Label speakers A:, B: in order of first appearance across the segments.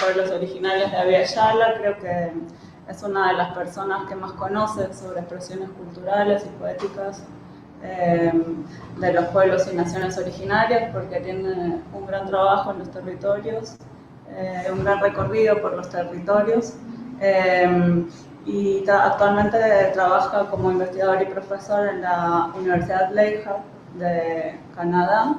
A: pueblos originarios de Abya Yala. Creo que es una de las personas que más conoce sobre expresiones culturales y poéticas de los pueblos y naciones originarias, porque tiene un gran trabajo en los territorios, un gran recorrido por los territorios, y actualmente trabaja como investigador y profesor en la Universidad Lakehead de Canadá.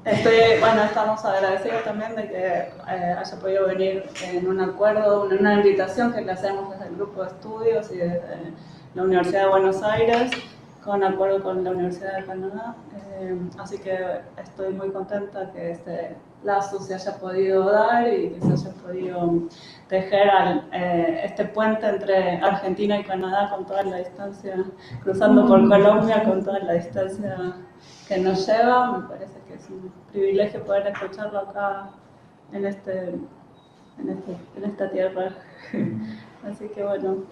A: Estamos agradecidos también de que haya podido venir en un acuerdo, en una invitación que le hacemos desde el grupo de estudios y desde la Universidad de Buenos Aires, con acuerdo con la Universidad de Canadá. Así que estoy muy contenta que este lazo se haya podido dar y que se haya podido tejer este puente entre Argentina y Canadá con toda la distancia, cruzando por Colombia con toda la distancia que nos lleva. Me parece que es un privilegio poder escucharlo acá en esta tierra. Así que bueno,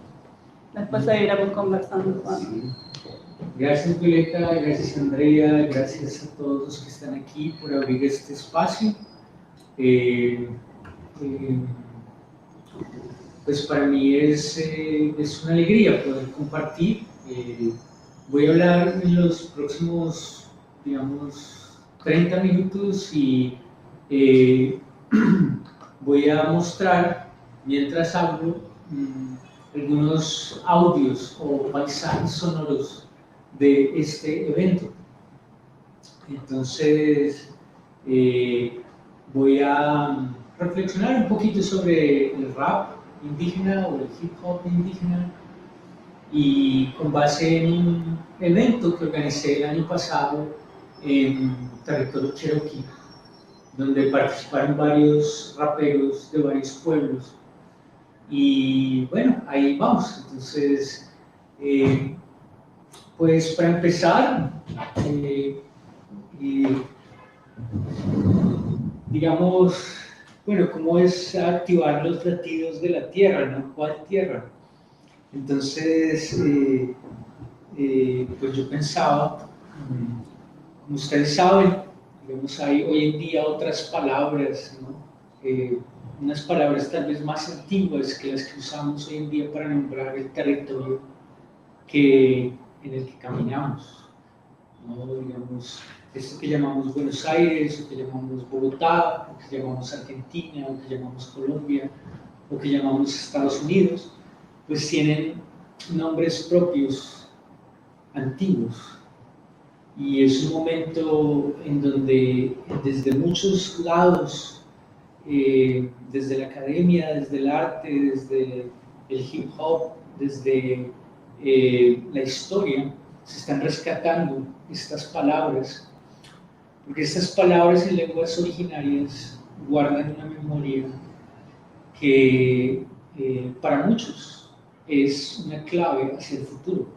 A: después seguiremos conversando.
B: Sí. Gracias Violeta, gracias Andrea, gracias a todos los que están aquí por abrir este espacio. Pues para mí es una alegría poder compartir. Voy a hablar en los próximos, digamos, 30 minutos y voy a mostrar, mientras hablo, algunos audios o paisajes sonoros de este evento. Entonces, voy a reflexionar un poquito sobre el rap indígena o el hip hop indígena, y con base en un evento que organicé el año pasado en territorio cherokee, donde participaron varios raperos de varios pueblos. Y bueno, ahí vamos. Entonces, pues para empezar, digamos, bueno, cómo es activar los latidos de la tierra, ¿no? ¿Cuál tierra? Entonces, pues yo pensaba, como ustedes saben, digamos, hay hoy en día otras palabras, ¿no? Unas palabras tal vez más antiguas que las que usamos hoy en día para nombrar el territorio en el que caminamos, ¿no? Digamos, esto que llamamos Buenos Aires, o que llamamos Bogotá, o que llamamos Argentina, o que llamamos Colombia, o que llamamos Estados Unidos, pues tienen nombres propios antiguos. Y es un momento en donde desde muchos lados, desde la academia, desde el arte, desde el hip hop, desde la historia, se están rescatando estas palabras, porque estas palabras en lenguas originarias guardan una memoria que para muchos es una clave hacia el futuro.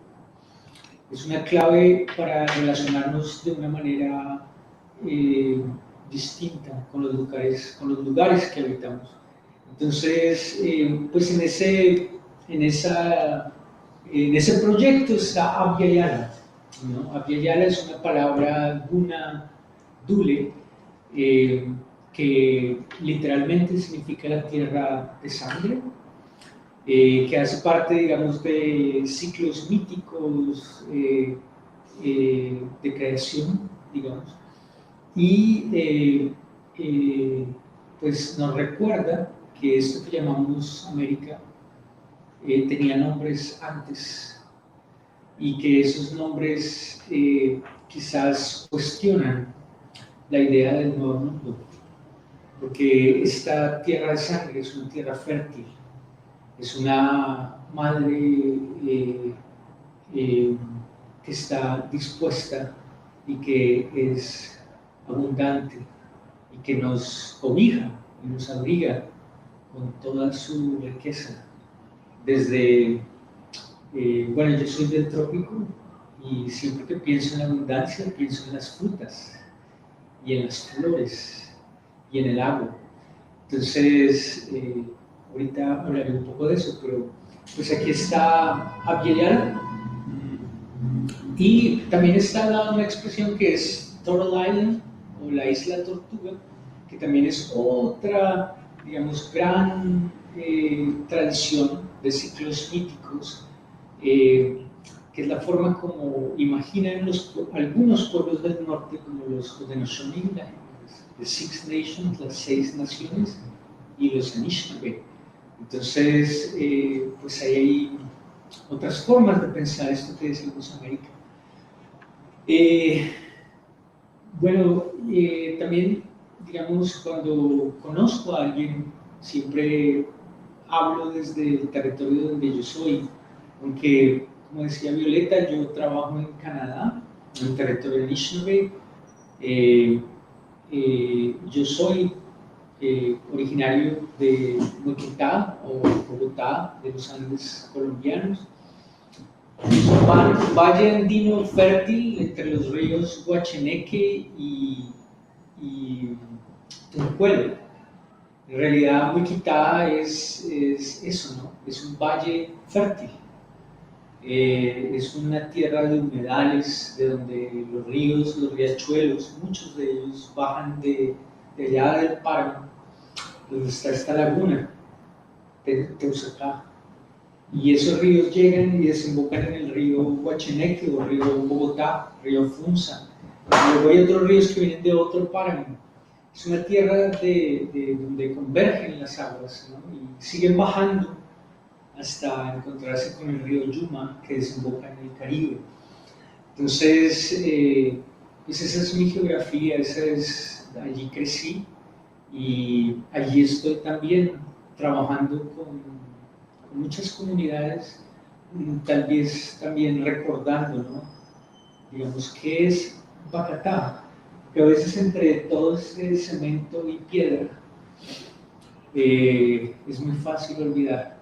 B: Es una clave para relacionarnos de una manera distinta con los lugares que habitamos. Entonces, pues en ese proyecto está Abya Yala, ¿no? Abya Yala es una palabra guna dule, que literalmente significa la tierra de sangre, que hace parte, digamos, de ciclos míticos de creación, digamos, y pues nos recuerda que esto que llamamos América tenía nombres antes, y que esos nombres quizás cuestionan la idea del nuevo mundo, porque esta tierra de sangre es una tierra fértil, es una madre que está dispuesta y que es abundante y que nos cobija y nos abriga con toda su riqueza. Desde, bueno, yo soy del trópico y siempre que pienso en la abundancia pienso en las frutas y en las flores y en el agua. Entonces, ahorita hablaré un poco de eso, pero pues aquí está Abya Yala, y también está al lado una expresión que es Turtle Island o la Isla Tortuga, que también es otra, digamos, gran tradición de ciclos míticos, que es la forma como imaginan algunos pueblos del norte, como los Haudenosaunee, the Six Nations, las 6 naciones, y los Anishinaabe. Entonces, pues ahí hay otras formas de pensar esto que decimos América. Bueno, también, digamos, cuando conozco a alguien, siempre hablo desde el territorio donde yo soy, aunque, como decía Violeta, yo trabajo en Canadá, en el territorio Anishinaabe. Yo soy originario de Moquetá o Bogotá, de los Andes colombianos. Es un valle andino fértil entre los ríos Guacheneque y Tunjuelo. En realidad, Moquetá es eso, ¿no? Es un valle fértil. Es una tierra de humedales, de donde los ríos, los riachuelos, muchos de ellos bajan de allá del páramo, donde está esta laguna de Teusacá. Y esos ríos llegan y desembocan en el río Guacheneque o río Bogotá, río Funza. Luego hay otros ríos que vienen de otro páramo. Es una tierra donde convergen las aguas, ¿no? Y siguen bajando hasta encontrarse con el río Yuma, que desemboca en el Caribe. Entonces, pues esa es mi geografía, allí crecí y allí estoy también trabajando con muchas comunidades, tal vez también recordando, ¿no? Digamos, ¿qué es Bacatá? Que a veces entre todo ese cemento y piedra es muy fácil olvidar.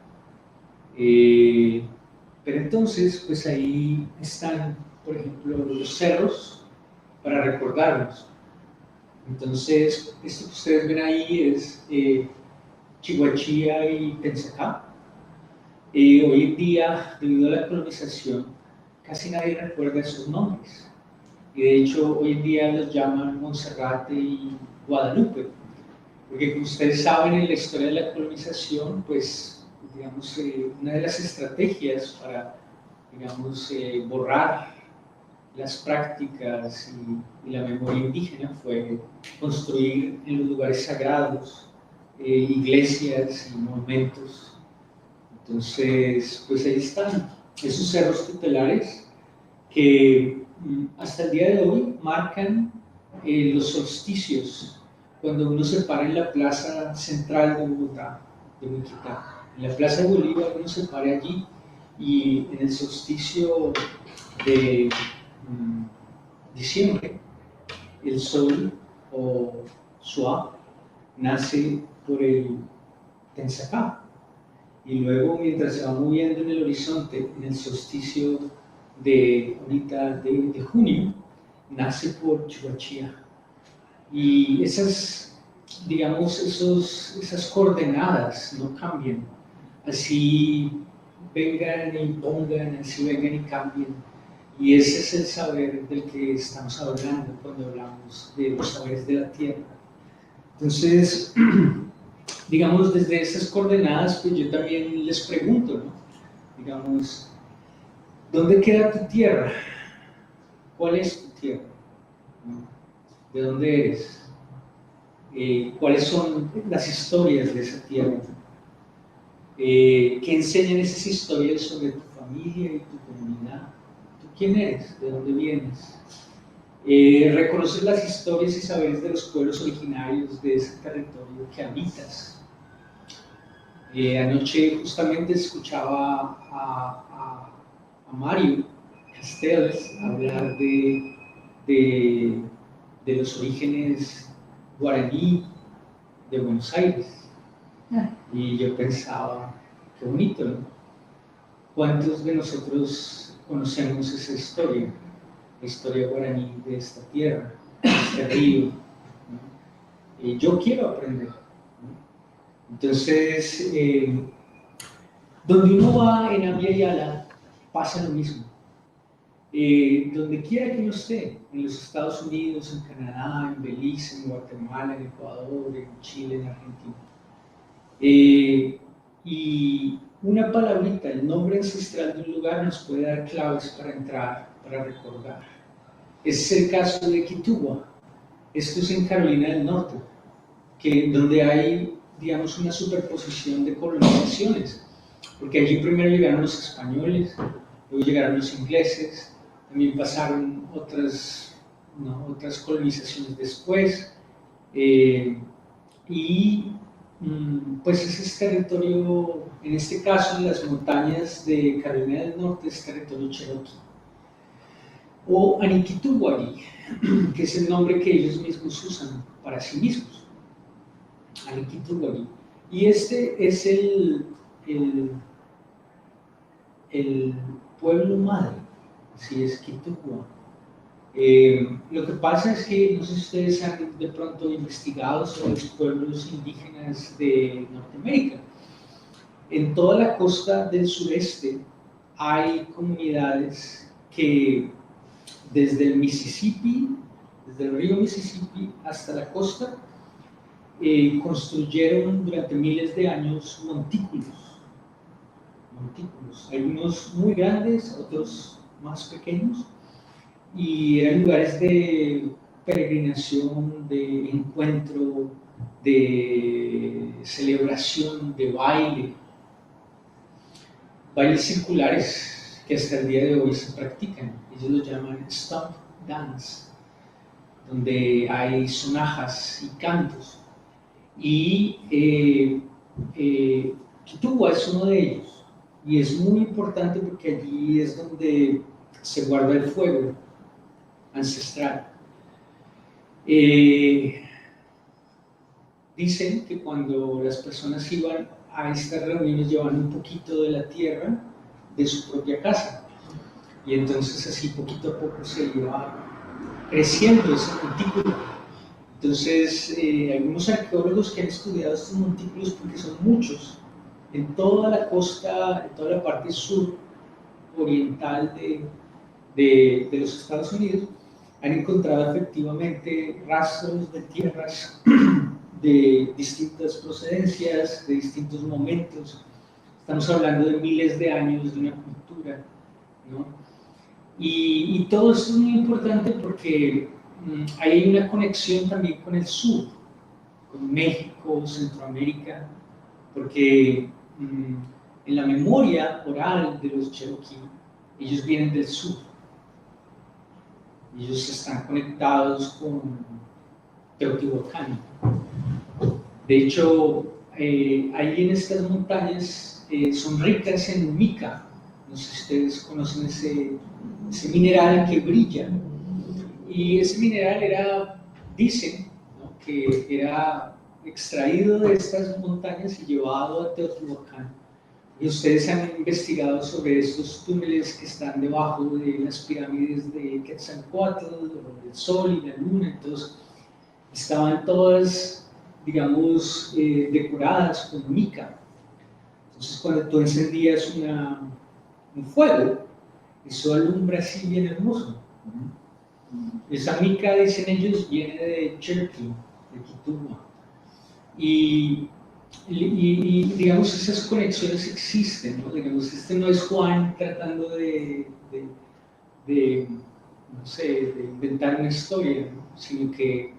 B: Pero entonces, pues ahí están, por ejemplo, los cerros para recordarnos. Entonces, esto que ustedes ven ahí es Chihuachía y Tensacá. Hoy en día, debido a la colonización, casi nadie recuerda esos nombres. Y de hecho, hoy en día los llaman Monserrate y Guadalupe. Porque como ustedes saben, en la historia de la colonización, pues, digamos, una de las estrategias para, digamos, borrar las prácticas y la memoria indígena fue construir en los lugares sagrados iglesias y monumentos. Entonces, pues ahí están esos cerros tutelares que hasta el día de hoy marcan los solsticios, cuando uno se para en la plaza central de Bogotá, de Moquetá. En la plaza de Bolívar uno se para allí y en el solsticio de diciembre, el sol o Suá nace por el Tensacá. Y luego, mientras se va moviendo en el horizonte, en el solsticio de junio, nace por Chihuachía. Y esas, digamos, esas coordenadas no cambian. Así vengan y pongan, así vengan y cambien. Y ese es el saber del que estamos hablando cuando hablamos de los saberes de la tierra. Entonces, digamos, desde esas coordenadas, pues yo también les pregunto, ¿no? Digamos, ¿dónde queda tu tierra? ¿Cuál es tu tierra? ¿De dónde eres? ¿Cuáles son las historias de esa tierra? ¿Qué enseñan esas historias sobre tu familia y tu comunidad? ¿Tú quién eres? ¿De dónde vienes? ¿Reconoces las historias y saberes de los pueblos originarios de ese territorio que habitas? Anoche justamente escuchaba a Mario Castells hablar de los orígenes guaraní de Buenos Aires. Y yo pensaba, qué bonito, ¿no? ¿Cuántos de nosotros conocemos esa historia? La historia guaraní de esta tierra, de este río, ¿no? Yo quiero aprender, ¿no? Entonces, donde uno va en Abya Yala, pasa lo mismo. donde quiera que uno esté, en los Estados Unidos, en Canadá, en Belice, en Guatemala, en Ecuador, en Chile, en Argentina. Y una palabrita, el nombre ancestral de un lugar nos puede dar claves para entrar, para recordar. Ese es el caso de Quitúa. Esto es en Carolina del Norte, donde hay, digamos, una superposición de colonizaciones, porque allí primero llegaron los españoles, luego llegaron los ingleses, también pasaron otras colonizaciones después, y pues ese es territorio, en este caso, en las montañas de Carolina del Norte, es territorio Cherokee, o Aniquituguari, que es el nombre que ellos mismos usan para sí mismos, Aniquituguari. Y este es el pueblo madre, así es, Quitúa. Lo que pasa es que, no sé si ustedes han de pronto investigado sobre los pueblos indígenas de Norteamérica. En toda la costa del sureste hay comunidades que desde el Mississippi, desde el río Mississippi hasta la costa, construyeron durante miles de años montículos, algunos muy grandes, otros más pequeños, y eran lugares de peregrinación, de encuentro, de celebración, de bailes circulares que hasta el día de hoy se practican. Ellos lo llaman stomp dance, donde hay sonajas y cantos. Y Quitúa es uno de ellos, y es muy importante porque allí es donde se guarda el fuego ancestral. Dicen que cuando las personas iban a estas reuniones llevaban un poquito de la tierra de su propia casa, y entonces así poquito a poco se iba creciendo ese montículo. Entonces, algunos arqueólogos que han estudiado estos montículos, porque son muchos, en toda la costa, en toda la parte sur oriental de los Estados Unidos, han encontrado efectivamente rastros de tierras de distintas procedencias, de distintos momentos. Estamos hablando de miles de años de una cultura, ¿no? Y todo esto es muy importante porque hay una conexión también con el sur, con México, Centroamérica, porque en la memoria oral de los Cherokee, ellos vienen del sur. Ellos están conectados con Teotihuacán. De hecho, ahí en estas montañas son ricas en mica. No sé si ustedes conocen ese mineral que brilla. Y ese mineral dicen, ¿no?, que era extraído de estas montañas y llevado a Teotihuacán. Y ustedes han investigado sobre estos túneles que están debajo de las pirámides de Quetzalcóatl, del Sol y la Luna. Entonces, estaban todas, digamos, decoradas con mica. Entonces, cuando tú encendías un fuego, eso alumbra así bien hermoso. Esa mica, dicen ellos, viene de Cherokee, de Quitúa. Y digamos, esas conexiones existen, ¿no? Digamos, no es Juan tratando de no sé, de inventar una historia, ¿no?, sino que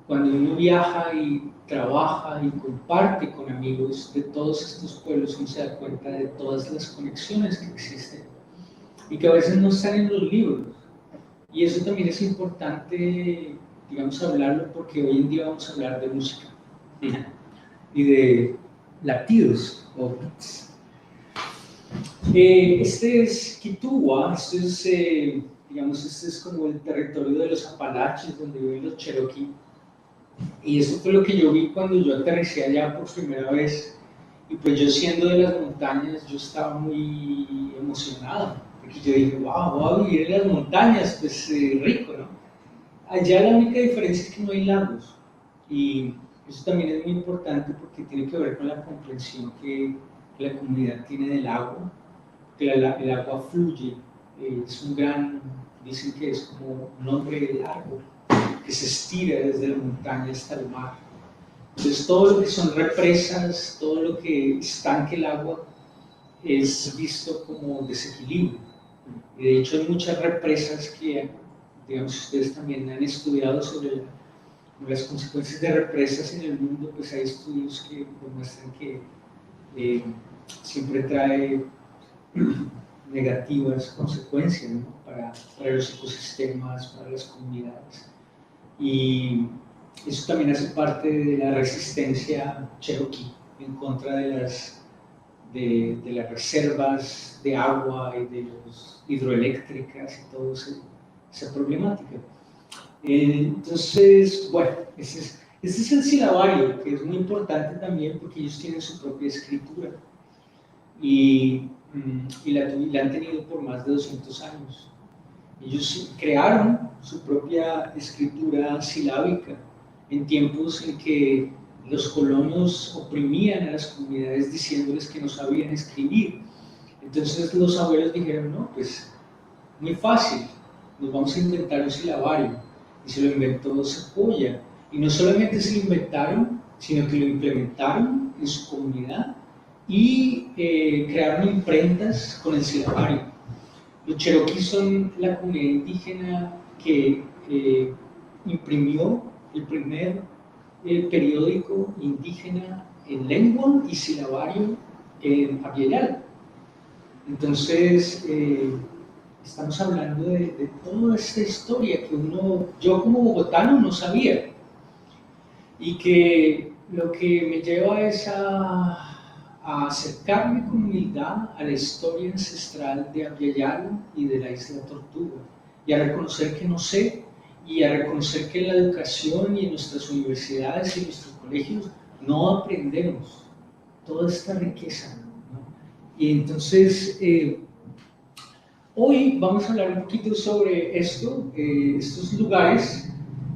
B: cuando uno viaja y trabaja y comparte con amigos de todos estos pueblos, uno se da cuenta de todas las conexiones que existen y que a veces no están en los libros. Y eso también es importante, digamos, hablarlo, porque hoy en día vamos a hablar de música y de latidos o beats. Este es Quitúa, digamos, este es como el territorio de los Apalaches, donde viven los Cherokee. Y eso fue lo que yo vi cuando yo aterricé allá por primera vez. Y pues yo, siendo de las montañas, yo estaba muy emocionado, porque yo dije, wow, voy a vivir en las montañas, pues rico, ¿no? Allá la única diferencia es que no hay lagos, y eso también es muy importante porque tiene que ver con la comprensión que la comunidad tiene del agua, porque el agua fluye, es un gran, dicen que es como un hombre largo, que se estira desde la montaña hasta el mar. Entonces todo lo que son represas, todo lo que estanque el agua, es visto como desequilibrio. Y de hecho hay muchas represas que, digamos, ustedes también han estudiado sobre las consecuencias de represas en el mundo, pues hay estudios que demuestran que siempre trae negativas consecuencias, ¿no? para los ecosistemas, para las comunidades. Y eso también hace parte de la resistencia cherokee en contra de las reservas de agua y de las hidroeléctricas y toda esa problemática. Entonces, bueno, ese es el silabario, que es muy importante también porque ellos tienen su propia escritura y la han tenido por más de 200 años. Ellos crearon su propia escritura silábica en tiempos en que los colonos oprimían a las comunidades diciéndoles que no sabían escribir. Entonces los abuelos dijeron, no, pues muy fácil, nos vamos a inventar un silabario. Y se lo inventó Sequoyah. Y no solamente se lo inventaron, sino que lo implementaron en su comunidad y crearon imprentas con el silabario. Los cherokees son la comunidad indígena que imprimió el primer periódico indígena en lengua y silabario en Abyayal. Entonces, estamos hablando de toda esta historia que yo como bogotano no sabía, y que lo que me lleva es a acercarme con humildad a la historia ancestral de Abyayal y de la Isla Tortuga, y a reconocer que no sé, y a reconocer que en la educación y en nuestras universidades y en nuestros colegios no aprendemos toda esta riqueza, ¿no? Y entonces, hoy vamos a hablar un poquito sobre estos lugares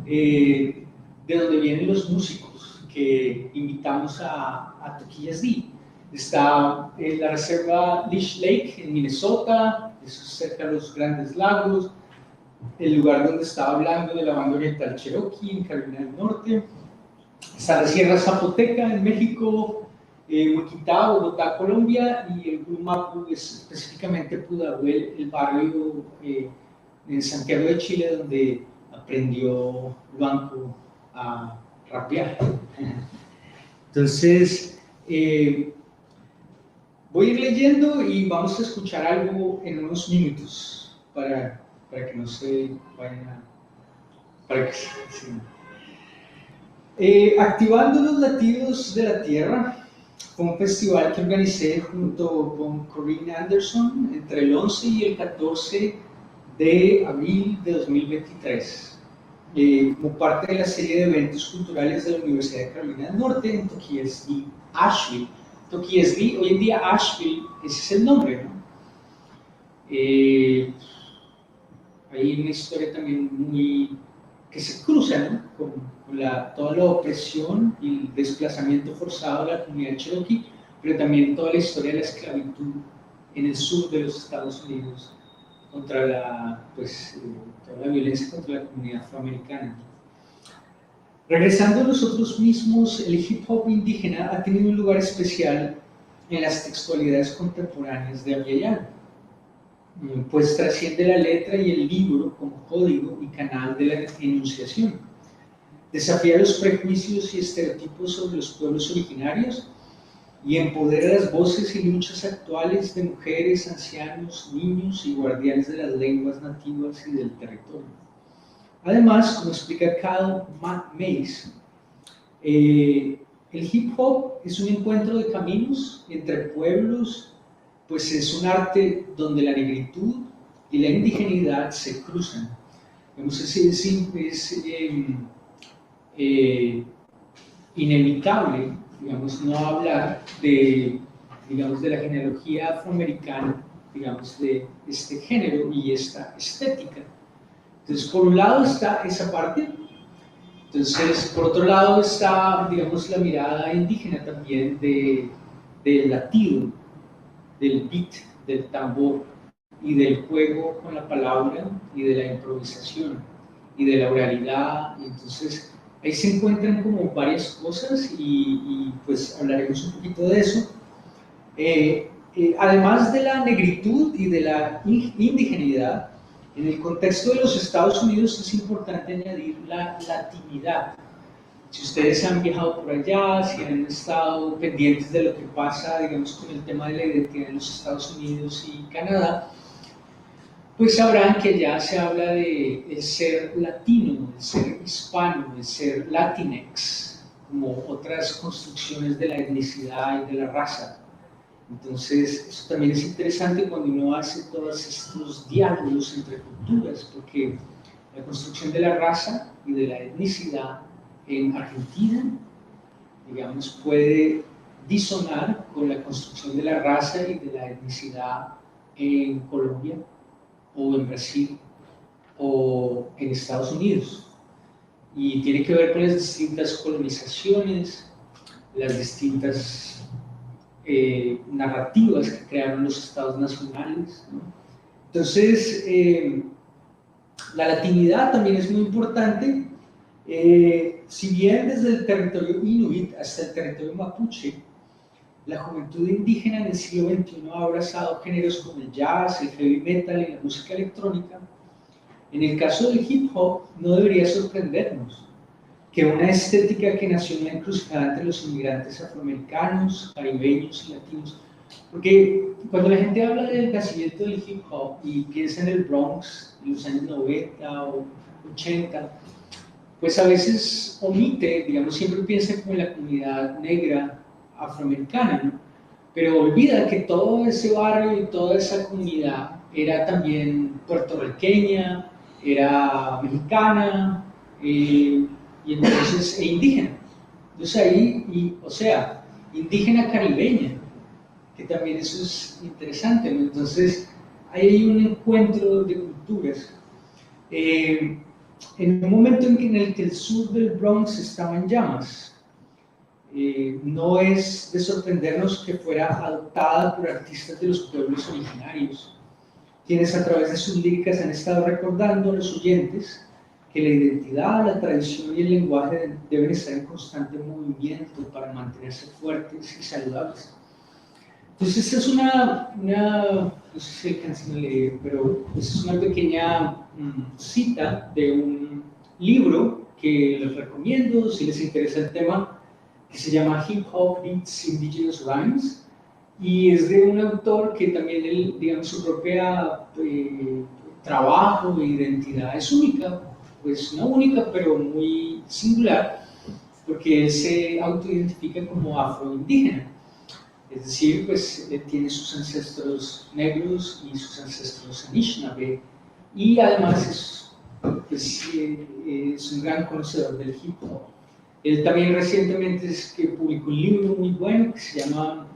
B: de donde vienen los músicos que invitamos a Toquillas-D. Está la reserva Leech Lake en Minnesota, eso es cerca de los Grandes Lagos, el lugar donde estaba hablando de la banda oriental Cherokee en Carolina del Norte. Está la Sierra Zapoteca en México, Huiquitá, Bogotá, Colombia, y el Grumapu es específicamente Pudahuel, el barrio en Santiago de Chile donde aprendió Luanco a rapear. Entonces, voy a ir leyendo y vamos a escuchar algo en unos minutos para que no se vayan a... Sí. Activando los latidos de la tierra fue un festival que organicé junto con Corinne Anderson entre el 11 y el 14 de abril de 2023, como parte de la serie de eventos culturales de la Universidad de Carolina del Norte en Toquillas-D, Asheville. Toquillas-D, hoy en día Asheville, ese es el nombre, ¿no? Hay una historia también que se cruza, ¿no? con toda la opresión y el desplazamiento forzado de la comunidad cherokee, pero también toda la historia de la esclavitud en el sur de los Estados Unidos contra toda la violencia contra la comunidad afroamericana. Regresando a nosotros mismos, el hip hop indígena ha tenido un lugar especial en las textualidades contemporáneas de Abyayal, pues trasciende la letra y el libro como código y canal de la enunciación. Desafía los prejuicios y estereotipos sobre los pueblos originarios y empodera las voces y luchas actuales de mujeres, ancianos, niños y guardianes de las lenguas nativas y del territorio. Además, como explica Cal Mays, el hip hop es un encuentro de caminos entre pueblos, pues es un arte donde la negritud y la indigeneidad se cruzan. Es inevitable, digamos, no hablar de la genealogía afroamericana, digamos, de este género y esta estética. Entonces, por un lado está esa parte. Entonces, por otro lado está, digamos, la mirada indígena también del latido, del beat del tambor y del juego con la palabra y de la improvisación y de la oralidad. Y entonces ahí se encuentran como varias cosas y pues hablaremos un poquito de eso. Además de la negritud y de la indigeneidad, en el contexto de los Estados Unidos es importante añadir la latinidad. Si ustedes han viajado por allá, si han estado pendientes de lo que pasa, digamos, con el tema de la identidad en los Estados Unidos y Canadá, pues sabrán que ya se habla de ser latino, de ser hispano, de ser latinex, como otras construcciones de la etnicidad y de la raza. Entonces, eso también es interesante cuando uno hace todos estos diálogos entre culturas, porque la construcción de la raza y de la etnicidad en Argentina, digamos, puede disonar con la construcción de la raza y de la etnicidad en Colombia, o en Brasil, o en Estados Unidos. Y tiene que ver con las distintas colonizaciones, las distintas narrativas que crearon los estados nacionales, ¿no? Entonces, la latinidad también es muy importante. Si bien desde el territorio inuit hasta el territorio mapuche, la juventud indígena en el siglo XXI ha abrazado géneros como el jazz, el heavy metal y la música electrónica. En el caso del hip hop, no debería sorprendernos que una estética que nació en la encrucijada entre los inmigrantes afroamericanos, caribeños y latinos, porque cuando la gente habla del nacimiento del hip hop y piensa en el Bronx en los años 90 o 80, pues a veces omite, digamos, siempre piensa como en la comunidad negra afroamericana, ¿no? Pero olvida que todo ese barrio y toda esa comunidad era también puertorriqueña, era mexicana, y entonces, e indígena. Entonces ahí, o sea, indígena caribeña, que también eso es interesante, ¿no? Entonces, ahí hay un encuentro de culturas. En un momento en el que el sur del Bronx estaba en llamas, no es de sorprendernos que fuera adoptada por artistas de los pueblos originarios, quienes a través de sus líricas han estado recordando a los oyentes que la identidad, la tradición y el lenguaje deben estar en constante movimiento para mantenerse fuertes y saludables. Entonces, esta es no sé si alcancen a leer, pero es una pequeña cita de un libro que les recomiendo si les interesa el tema, que se llama Hip Hop Beats Indigenous Rhymes, y es de un autor que también, digamos, su propia trabajo e identidad es única, pues no única, pero muy singular, porque él se autoidentifica como afroindígena. Es decir, pues tiene sus ancestros negros y sus ancestros anishinaabe, y además es un gran conocedor del hip hop. Él también recientemente publicó un libro muy bueno que se llama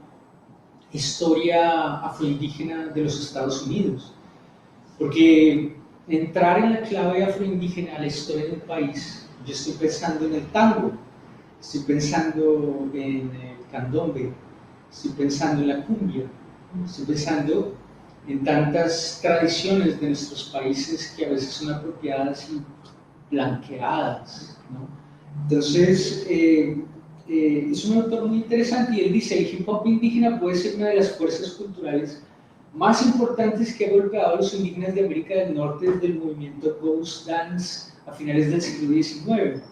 B: Historia afroindígena de los Estados Unidos, porque entrar en la clave afroindígena a la historia del país, yo estoy pensando en el tango, estoy pensando en el candombe, estoy pensando en la cumbia, estoy pensando en tantas tradiciones de nuestros países que a veces son apropiadas y blanqueadas, ¿no? Entonces, es un autor muy interesante y él dice: el hip hop indígena puede ser una de las fuerzas culturales más importantes que ha golpeado a los indígenas de América del Norte desde el movimiento Ghost Dance a finales del siglo XIX.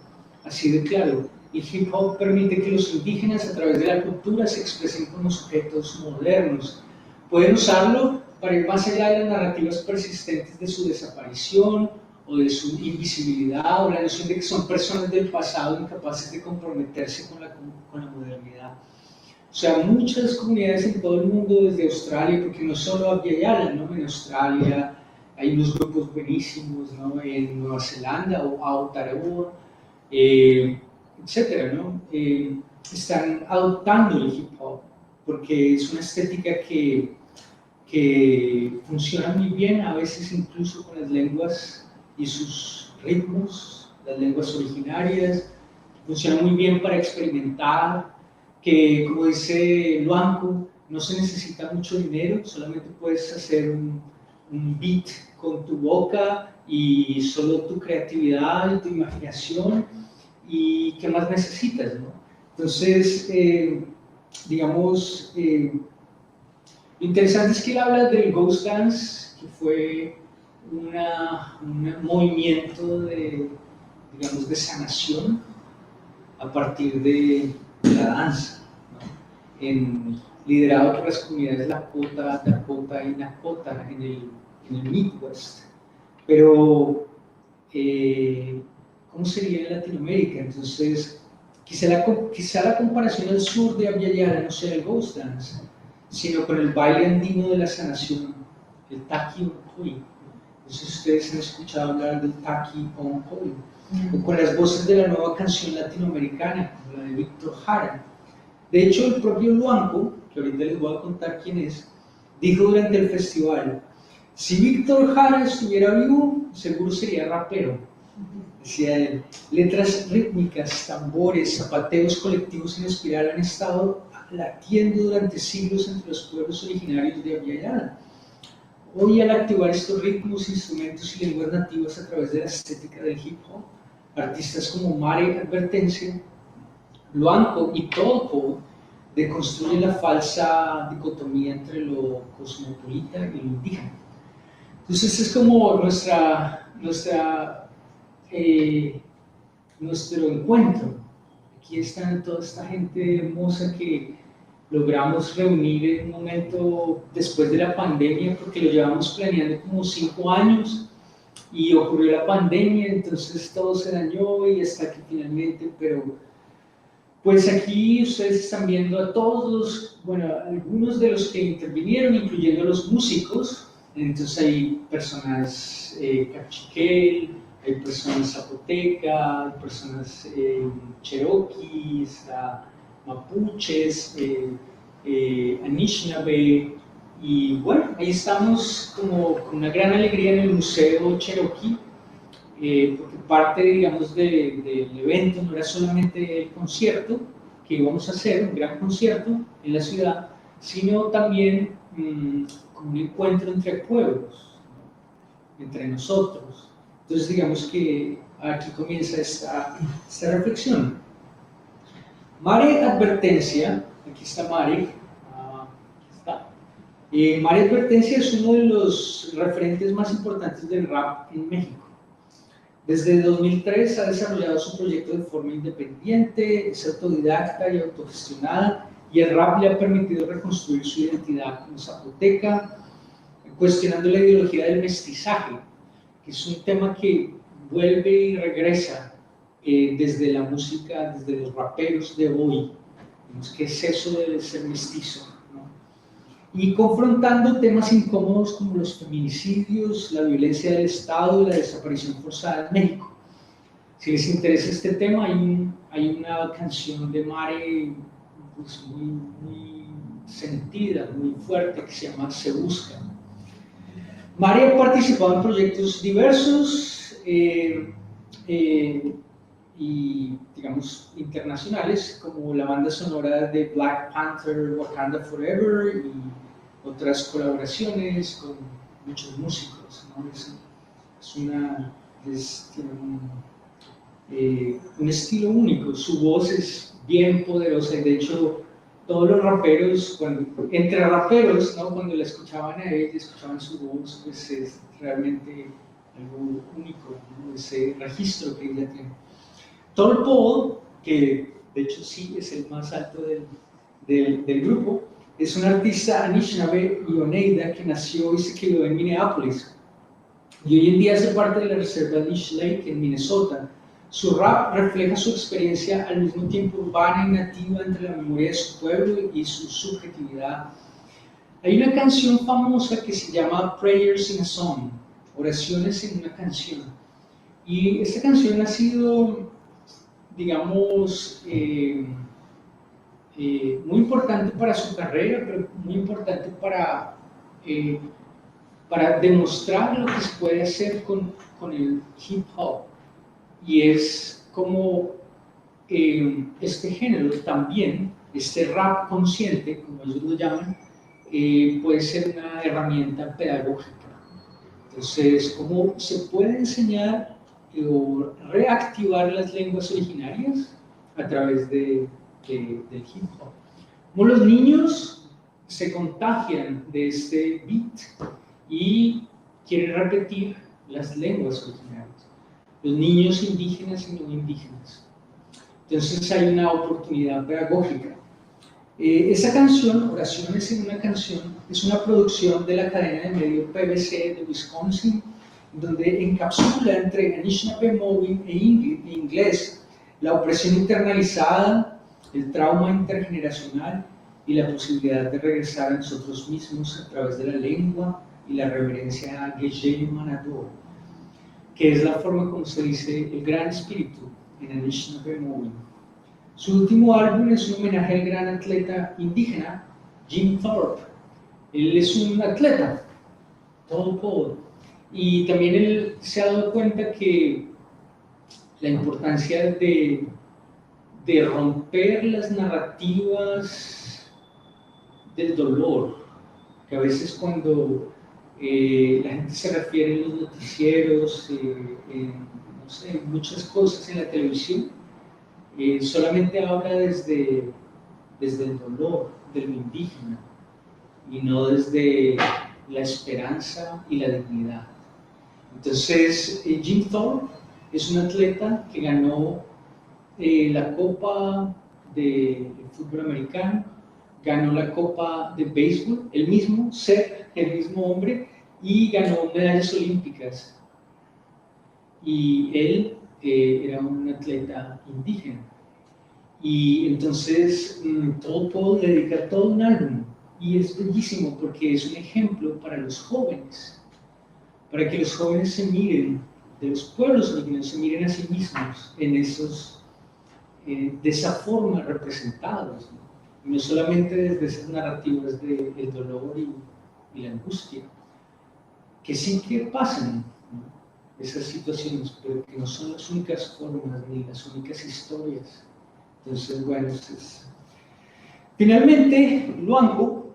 B: Así de claro, el hip hop permite que los indígenas a través de la cultura se expresen como sujetos modernos. Pueden usarlo para ir más allá de las narrativas persistentes de su desaparición o de su invisibilidad, o la noción de que son personas del pasado incapaces de comprometerse con la modernidad. O sea, muchas comunidades en todo el mundo, desde Australia, porque no solo Abya Yala, ¿no? En Australia hay unos grupos buenísimos, ¿no? En Nueva Zelanda o Aotearoa, etcétera, ¿no? Están adoptando el hip hop porque es una estética que funciona muy bien, a veces incluso con las lenguas y sus ritmos, las lenguas originarias, funciona muy bien para experimentar, que como dice Luanco, no se necesita mucho dinero, solamente puedes hacer un beat con tu boca y solo tu creatividad y tu imaginación, y qué más necesitas, ¿no? Entonces, digamos, lo interesante es que él habla del Ghost Dance, que fue un movimiento digamos, de sanación a partir de la danza, ¿no? Liderado por las comunidades Lakota, Dakota y Nakota en el Midwest. Pero, ¿cómo sería en Latinoamérica? Entonces, quizá la comparación al sur de Abya Yala no sea el Ghost Dance, sino con el baile andino de la sanación, el Taki Oncoy. No sé si ustedes han escuchado hablar del Taki Oncoy, o con las voces de la nueva canción latinoamericana, como la de Víctor Jara. De hecho, el propio Luanco, que ahorita les voy a contar quién es, dijo durante el festival: si Víctor Jara estuviera vivo, seguro sería rapero. Decía él, letras rítmicas, tambores, zapateos colectivos en espiral han estado latiendo durante siglos entre los pueblos originarios de Abya Yala. Hoy, al activar estos ritmos, instrumentos y lenguas nativas a través de la estética del hip hop, artistas como Mare Advertencia, Luanco y Tolpo deconstruyen la falsa dicotomía entre lo cosmopolita y lo indígena. Entonces es como nuestro encuentro. Aquí está toda esta gente hermosa que logramos reunir en un momento después de la pandemia, porque lo llevamos planeando como 5 años y ocurrió la pandemia, entonces todo se dañó y hasta que finalmente, pero pues aquí ustedes están viendo a todos, bueno, algunos de los que intervinieron, incluyendo a los músicos. Entonces hay personas cachiquel, hay personas zapoteca, hay personas cherokees, mapuches, anishinaabe, y bueno, ahí estamos como con una gran alegría en el Museo Cherokee, porque parte, digamos, del evento no era solamente el concierto que íbamos a hacer, un gran concierto en la ciudad, sino también como un encuentro entre pueblos, entre nosotros. Entonces, digamos que aquí comienza esta reflexión. Mare Advertencia, aquí está Mare, aquí está. Mare Advertencia es uno de los referentes más importantes del rap en México. Desde 2003 ha desarrollado su proyecto de forma independiente, es autodidacta y autogestionada, y el rap le ha permitido reconstruir su identidad como zapoteca, cuestionando la ideología del mestizaje, que es un tema que vuelve y regresa desde la música, desde los raperos de hoy. ¿Qué es eso de ser mestizo? Y confrontando temas incómodos como los feminicidios, la violencia del Estado y la desaparición forzada en México. Si les interesa este tema, hay una canción de Mare pues, muy sentida, muy fuerte, que se llama Se Busca. Mare ha participado en proyectos diversos y, digamos, internacionales, como la banda sonora de Black Panther, Wakanda Forever, y otras colaboraciones con muchos músicos, ¿no? Tiene un estilo único, su voz es bien poderosa, y de hecho todos los raperos, entre raperos, ¿no? Cuando la escuchaban a ella, escuchaban su voz, pues es realmente algo único, ¿no? Ese registro que ella tiene. Tolpo, que de hecho sí es el más alto del grupo, es un artista Anishinaabe y Oneida que nació y se crió en Minneapolis, y hoy en día hace parte de la reserva Leech Lake en Minnesota. Su rap refleja su experiencia al mismo tiempo urbana y nativa entre la memoria de su pueblo y su subjetividad. Hay una canción famosa que se llama Prayers in a Song, oraciones en una canción, y esta canción ha sido, digamos, muy importante para su carrera, pero muy importante para demostrar lo que se puede hacer con el hip hop, y es como este género también, este rap consciente, como ellos lo llaman, puede ser una herramienta pedagógica. Entonces, ¿cómo se puede enseñar o reactivar las lenguas originarias? A través del hip hop. Cómo los niños se contagian de este beat y quieren repetir las lenguas originarias. Los niños indígenas y no indígenas. Entonces hay una oportunidad pedagógica. Esa canción, Oraciones en una canción, es una producción de la cadena de medio PBC de Wisconsin, donde encapsula entre Anishinaabe e inglés la opresión internalizada, el trauma intergeneracional y la posibilidad de regresar a nosotros mismos a través de la lengua y la reverencia a Geshe Manador, que es la forma como se dice el gran espíritu en Anishinaabe. Su último álbum es un homenaje al gran atleta indígena Jim Thorpe. Él es un atleta, todo polo, y también él se ha dado cuenta que la importancia de romper las narrativas del dolor, que a veces cuando la gente se refiere en los noticieros, no sé, muchas cosas en la televisión, solamente habla desde el dolor de lo indígena y no desde la esperanza y la dignidad. Entonces, Jim Thorpe es un atleta que ganó la Copa de Fútbol Americano, ganó la Copa de Béisbol, el mismo hombre, y ganó medallas olímpicas. Y él era un atleta indígena. Y entonces todo le dedica todo un álbum, y es bellísimo porque es un ejemplo para los jóvenes, para que los jóvenes se miren, de los pueblos originarios se miren a sí mismos en esos, de esa forma representados, ¿no? Y no solamente desde esas narrativas del dolor y la angustia, que sí que pasan, ¿no? Esas situaciones, pero que no son las únicas formas ni las únicas historias. Entonces, bueno, finalmente, Luanco,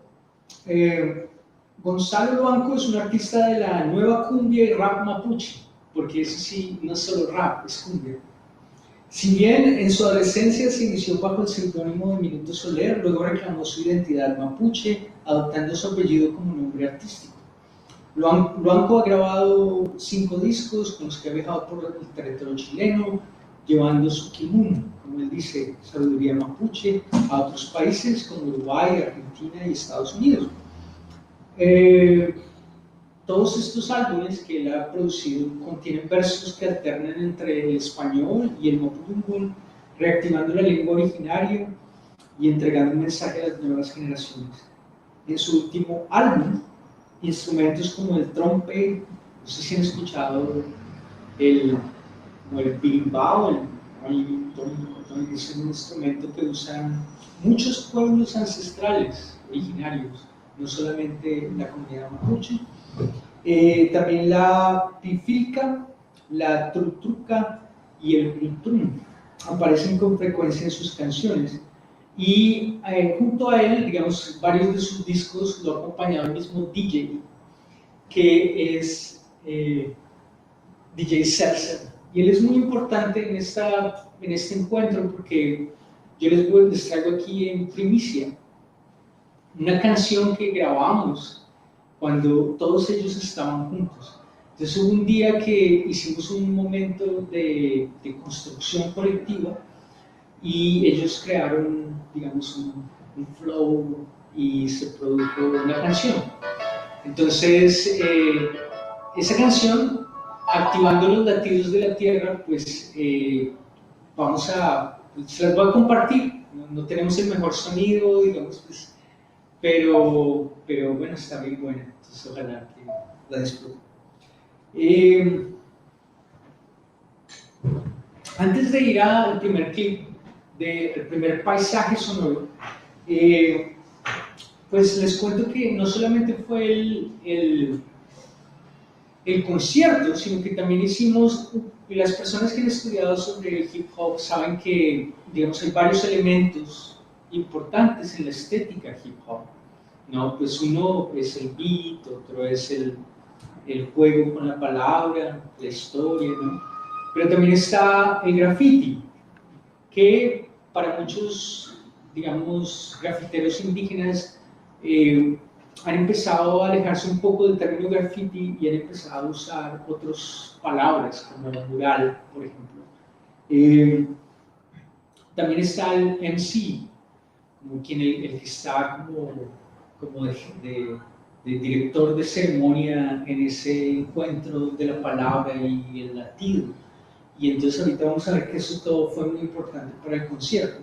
B: Gonzalo Luanco es un artista de la nueva cumbia y rap mapuche, porque eso sí, no es solo rap, es cumbia. Si bien en su adolescencia se inició bajo el seudónimo de Minuto Soler, luego reclamó su identidad mapuche, adoptando su apellido como nombre artístico. Luanco ha grabado 5 discos con los que ha viajado por el territorio chileno, llevando su kimun, como él dice, sabiduría mapuche, a otros países como Uruguay, Argentina y Estados Unidos. Todos estos álbumes que él ha producido contienen versos que alternan entre el español y el mapudungun, reactivando la lengua originaria y entregando un mensaje a las nuevas generaciones. En su último álbum, instrumentos como el trompe, no sé si han escuchado el birimbao, es un instrumento que usan muchos pueblos ancestrales originarios, no solamente la comunidad mapuche. También la pifilca, la trutruca y el glutrum aparecen con frecuencia en sus canciones, y junto a él, digamos, varios de sus discos lo ha acompañado el mismo DJ, que es DJ Celser, y él es muy importante en este encuentro porque yo les traigo aquí en primicia una canción que grabamos cuando todos ellos estaban juntos. Entonces hubo un día que hicimos un momento de construcción colectiva y ellos crearon, digamos, un flow y se produjo una canción. Entonces, esa canción, activando los latidos de la tierra, pues se las voy a compartir. No tenemos el mejor sonido, digamos, pues, pero bueno, está bien buena, entonces ojalá que la disfruten. Antes de ir al primer clip, el primer paisaje sonoro, pues les cuento que no solamente fue el concierto, sino que también hicimos Y las personas que han estudiado sobre el hip hop saben que, digamos, hay varios elementos importantes en la estética hip hop, ¿no? Pues uno es el beat, otro es el juego con la palabra, la historia, ¿no? Pero también está el graffiti, que para muchos, digamos, grafiteros indígenas han empezado a alejarse un poco del término graffiti y han empezado a usar otras palabras, como mural, por ejemplo. También está el MC, como quien el que está como de director de ceremonia en ese encuentro de la palabra y el latido. Y entonces ahorita vamos a ver que eso todo fue muy importante para el concierto.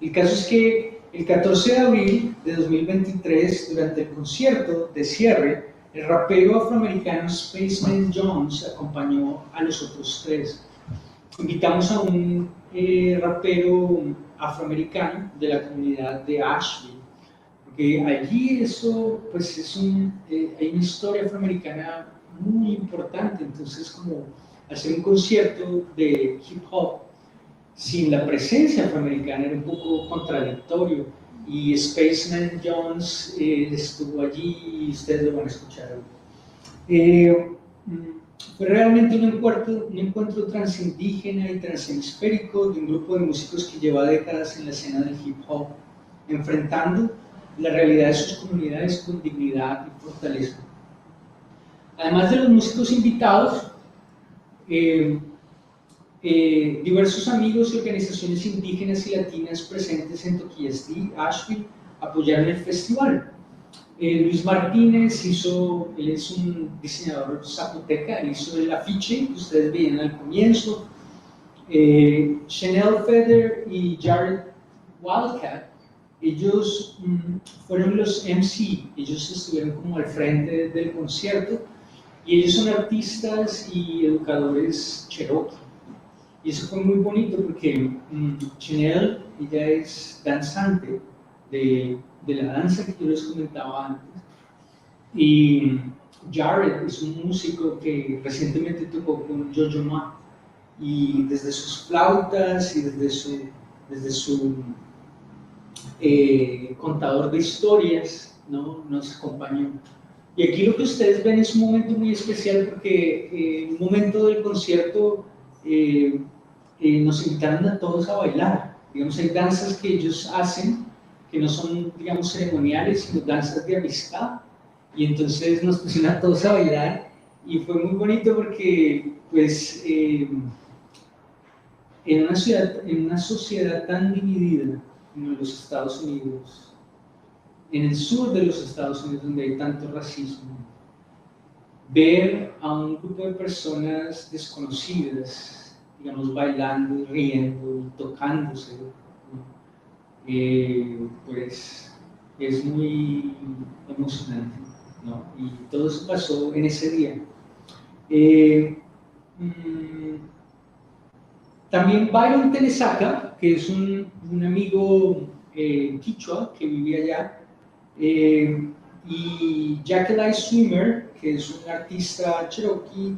B: El caso es que el 14 de abril de 2023, durante el concierto de cierre, el rapero afroamericano Spaceman Jones acompañó a los otros tres. Invitamos a un rapero afroamericano de la comunidad de Asheville, porque allí eso, pues hay una historia afroamericana muy importante, entonces como hacer un concierto de hip hop sin la presencia afroamericana era un poco contradictorio, y Spaceman Jones estuvo allí y ustedes lo van a escuchar. Fue realmente un encuentro transindígena y transhemisférico de un grupo de músicos que lleva décadas en la escena del hip hop, enfrentando la realidad de sus comunidades con dignidad y fortaleza. Además de los músicos invitados, diversos amigos y organizaciones indígenas y latinas presentes en Toquillestí, Asheville, apoyaron el festival. Luis Martínez él es un diseñador zapoteca, él hizo el afiche que ustedes veían al comienzo. Chanel Feather y Jared Wildcat, ellos fueron los MC, ellos estuvieron como al frente del concierto, y ellos son artistas y educadores cherokee. Y eso fue muy bonito porque Chanel, ella es danzante de la danza que yo les comentaba antes. Y Jared es un músico que recientemente tocó con Yo-Yo Ma. Y desde sus flautas y desde su contador de historias, ¿no? Nos acompañó. Y aquí lo que ustedes ven es un momento muy especial porque en un momento del concierto nos invitaron a todos a bailar. Digamos, hay danzas que ellos hacen que no son, digamos, ceremoniales, sino danzas de amistad. Y entonces nos pusieron a todos a bailar y fue muy bonito porque, pues, en una sociedad tan dividida como en los Estados Unidos, en el sur de los Estados Unidos donde hay tanto racismo, ver a un grupo de personas desconocidas, digamos, bailando y riendo y tocándose, ¿no? Pues es muy emocionante, ¿no? Y todo eso pasó en ese día. También Byron Telesaca, que es un amigo quichua que vivía allá, y Jacqueline Swimmer, que es un artista cherokee,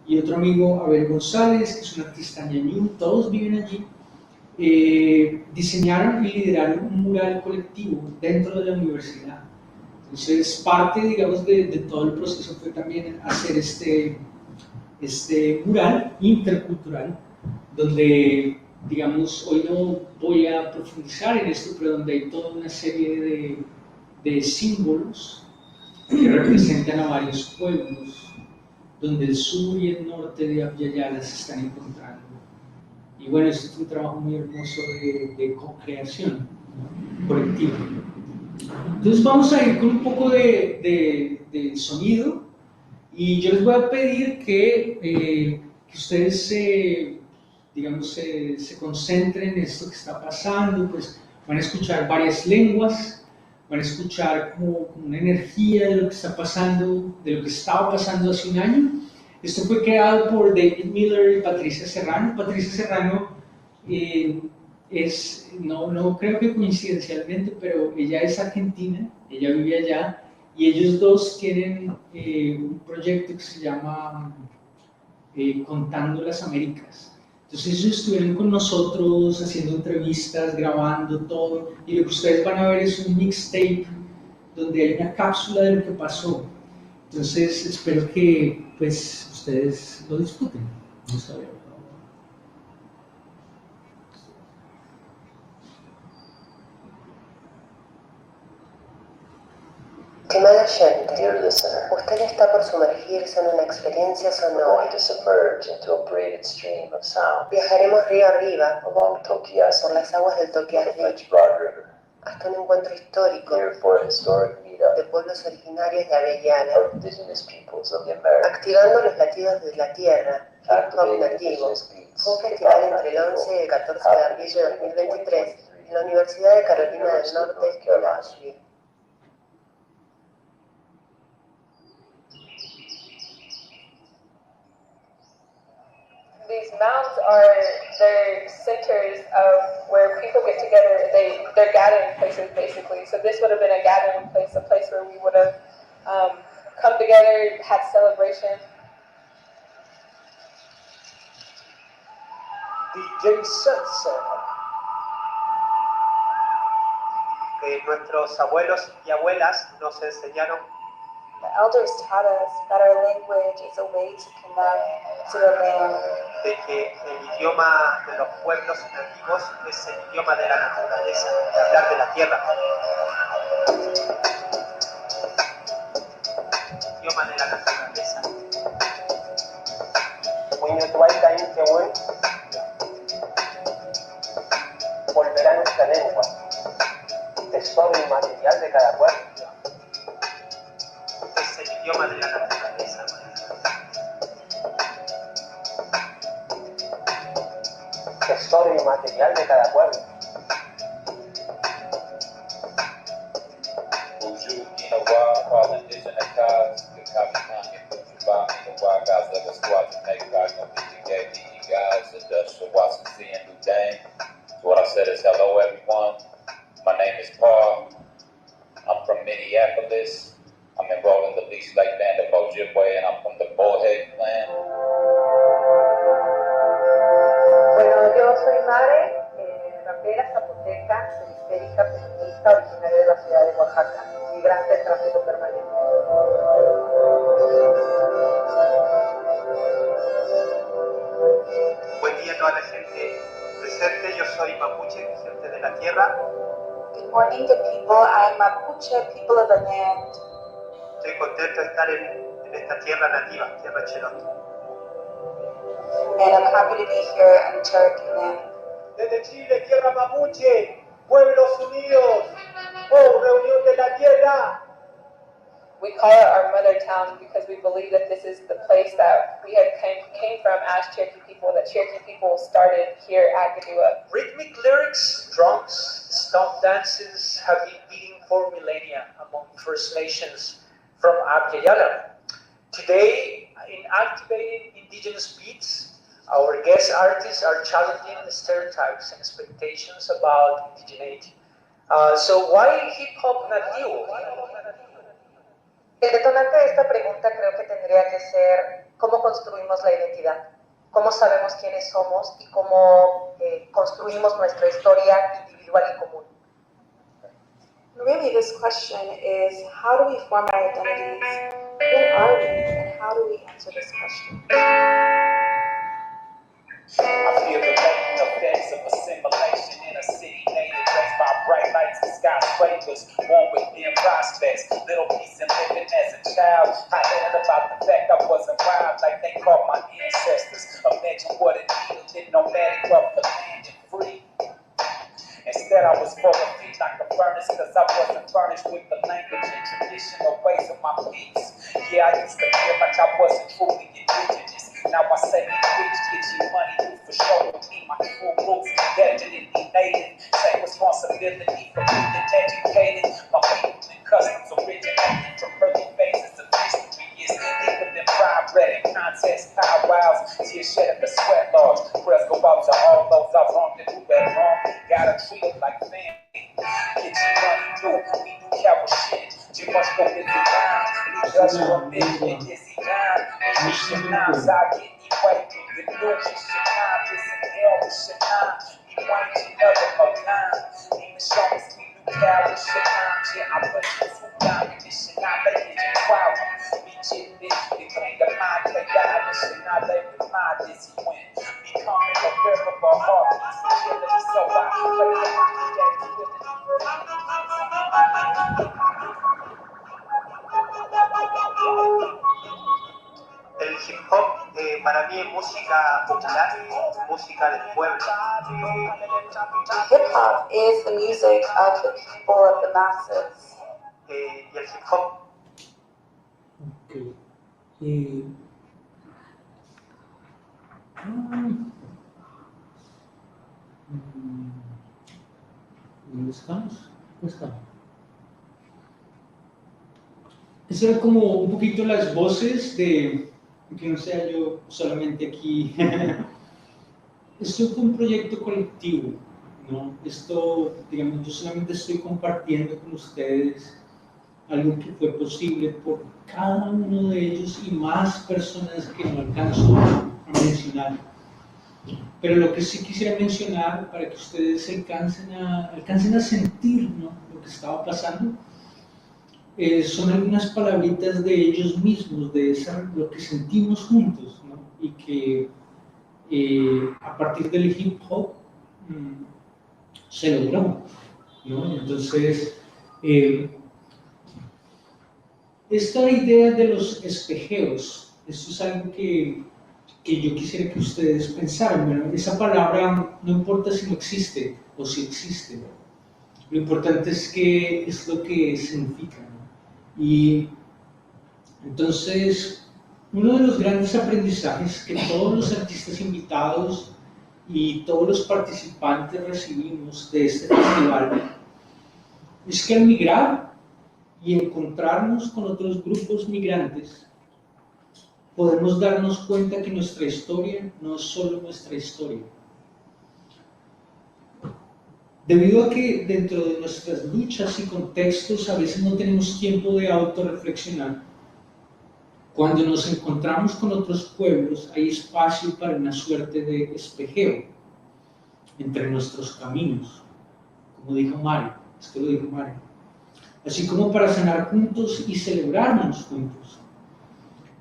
B: y otro amigo, Abel González, que es un artista ñañú, todos viven allí, diseñaron y lideraron un mural colectivo dentro de la universidad. Entonces, parte, digamos, de todo el proceso fue también hacer este mural intercultural, donde, digamos, hoy no voy a profundizar en esto, pero donde hay toda una serie de símbolos que representan a varios pueblos, donde el sur y el norte de Abya se están encontrando. Y bueno, esto es un trabajo muy hermoso de co-creación, ¿no? Colectiva. Entonces vamos a ir con un poco de sonido, y yo les voy a pedir que ustedes digamos, se concentren en esto que está pasando. Pues van a escuchar varias lenguas, van a escuchar como una energía de lo que está pasando, de lo que estaba pasando hace un año. Esto fue creado por David Miller y Patricia Serrano. Patricia Serrano no creo que coincidencialmente, pero ella es argentina, ella vive allá, y ellos dos tienen un proyecto que se llama contando las Américas. Entonces ellos estuvieron con nosotros haciendo entrevistas, grabando todo, y lo que ustedes van a ver es un mixtape donde hay una cápsula de lo que pasó. Entonces espero que pues ustedes lo disfruten. Vamos a ver.
C: Estimado oyente, usted está por sumergirse en una experiencia sonora. Viajaremos río arriba por las aguas del Tokyo Ridge hasta un encuentro histórico de pueblos originarios de Avellana, activando los latidos de la tierra, hip hop nativo, un festival entre el 11 y el 14 de abril de 2023 en la Universidad de Carolina del Norte en Asheville.
D: These mounds are they're centers of where people get together. They're gathering places basically. So this would have been a gathering place, a place where we would have come together, had celebration.
E: DJ Sunset. Nuestros abuelos y abuelas nos enseñaron.
D: The elders taught us that our language is a way to connect to the land.
E: De que el idioma de los pueblos nativos es el idioma de la naturaleza, de hablar de la tierra. Idioma de la naturaleza. Volverá nuestra lengua, tesoro inmaterial de cada pueblo. Es el idioma de la naturaleza. Tesoro inmaterial de cada pueblo.
F: What I said is hello everyone. My name is Paul. I'm from Minneapolis. I'm enrolled in the Leech Lake Band of Ojibwe, and I'm from the Bullhead clan.
D: Bueno, yo soy Mare, rapera zapoteca, periférica, feminista, originaria de la ciudad de Oaxaca, migrante de tráfico permanente.
E: Buen día a toda la gente presente. Yo soy Mapuche, gente de la tierra.
D: Good morning to people. I'm Mapuche, people of the land.
E: Estoy contento de estar en esta tierra nativa, tierra Cherokee.
D: And I'm happy to be here in Cherokee land.
E: Desde Chile, tierra Mapuche, pueblos unidos, oh, reunión de la tierra.
D: We call it our mother town because we believe that this is the place that we had came from as Cherokee people, that Cherokee people started here at Gadua.
E: Rhythmic lyrics, drums, stomp dances have been beating for millennia among First Nations from Abyayalan. Today, in activating indigenous beats, our guest artists are challenging the stereotypes and expectations about indigeneity. So why hip-hop nativo?
D: El detonante de esta pregunta creo que tendría que ser cómo construimos la identidad, cómo sabemos quiénes somos y cómo construimos nuestra historia individual y común. Really, this question is, how do we form our identities? Who are we, and how do we answer this question?
F: I feel the latent effects of assimilation in a city native, raised by bright lights and skyscrapers, born with dim prospects, little peace and living as a child. I learned about the fact I wasn't wild like they called my ancestors. Imagine what it means to live nomadic off the land and free. Instead, I was full of feet like a furnace, cause I wasn't furnished with the language and traditional ways of my peeps. Yeah, I used to feel like I wasn't truly indigenous. Now I say these bitch get you money, you for sure with me. My true roots, definitely native. Same responsibility for being educated. My people and customs originated from early phases of history. It's deeper than fried bread and contest powwows. Tears shedding the sweat lodge. Prayers go out to all those I've wronged and who that wrong. Gotta treat it like family. Get your money through, we do carry shit. You must go busy down. We judge for this and dizzy down. We use your nouns, I get equate Yorkie Chanel, this and Elvis Chanel. You ain't another Milan. Ain't the strongest we do Calvin Chanel. Yeah, I put you through domination. I make it in 12. Bitch, it came to mind. Play domination. I let me mind this. He went. Becoming a river of a heart. Killing so I pray for my
E: El hip hop para mí es música popular, música del pueblo.
G: Hip hop is the music of the people, of the masses.
E: Y el hip hop
B: Ok. ¿Dónde estamos? ¿Dónde estamos? Eso era como un poquito las voces de, que no sea yo solamente aquí. Esto fue un proyecto colectivo, ¿no? Esto, digamos, yo solamente estoy compartiendo con ustedes algo que fue posible por cada uno de ellos y más personas que no alcanzo a mencionar. Pero lo que sí quisiera mencionar para que ustedes alcancen a sentir, ¿no?, lo que estaba pasando, son algunas palabritas de ellos mismos, de lo que sentimos juntos, ¿no? Y que a partir del hip hop se logró, ¿no? Entonces, esta idea de los espejeos, esto es algo que yo quisiera que ustedes pensaran. Bueno, esa palabra no importa si no existe o si existe, ¿no? Lo importante es qué es lo que significa, ¿no? Y entonces, uno de los grandes aprendizajes que todos los artistas invitados y todos los participantes recibimos de este festival es que al migrar y encontrarnos con otros grupos migrantes, podemos darnos cuenta que nuestra historia no es solo nuestra historia. Debido a que dentro de nuestras luchas y contextos a veces no tenemos tiempo de autorreflexionar, cuando nos encontramos con otros pueblos hay espacio para una suerte de espejeo entre nuestros caminos, como dijo Mario, esto lo dijo Mario, así como para sanar juntos y celebrarnos juntos.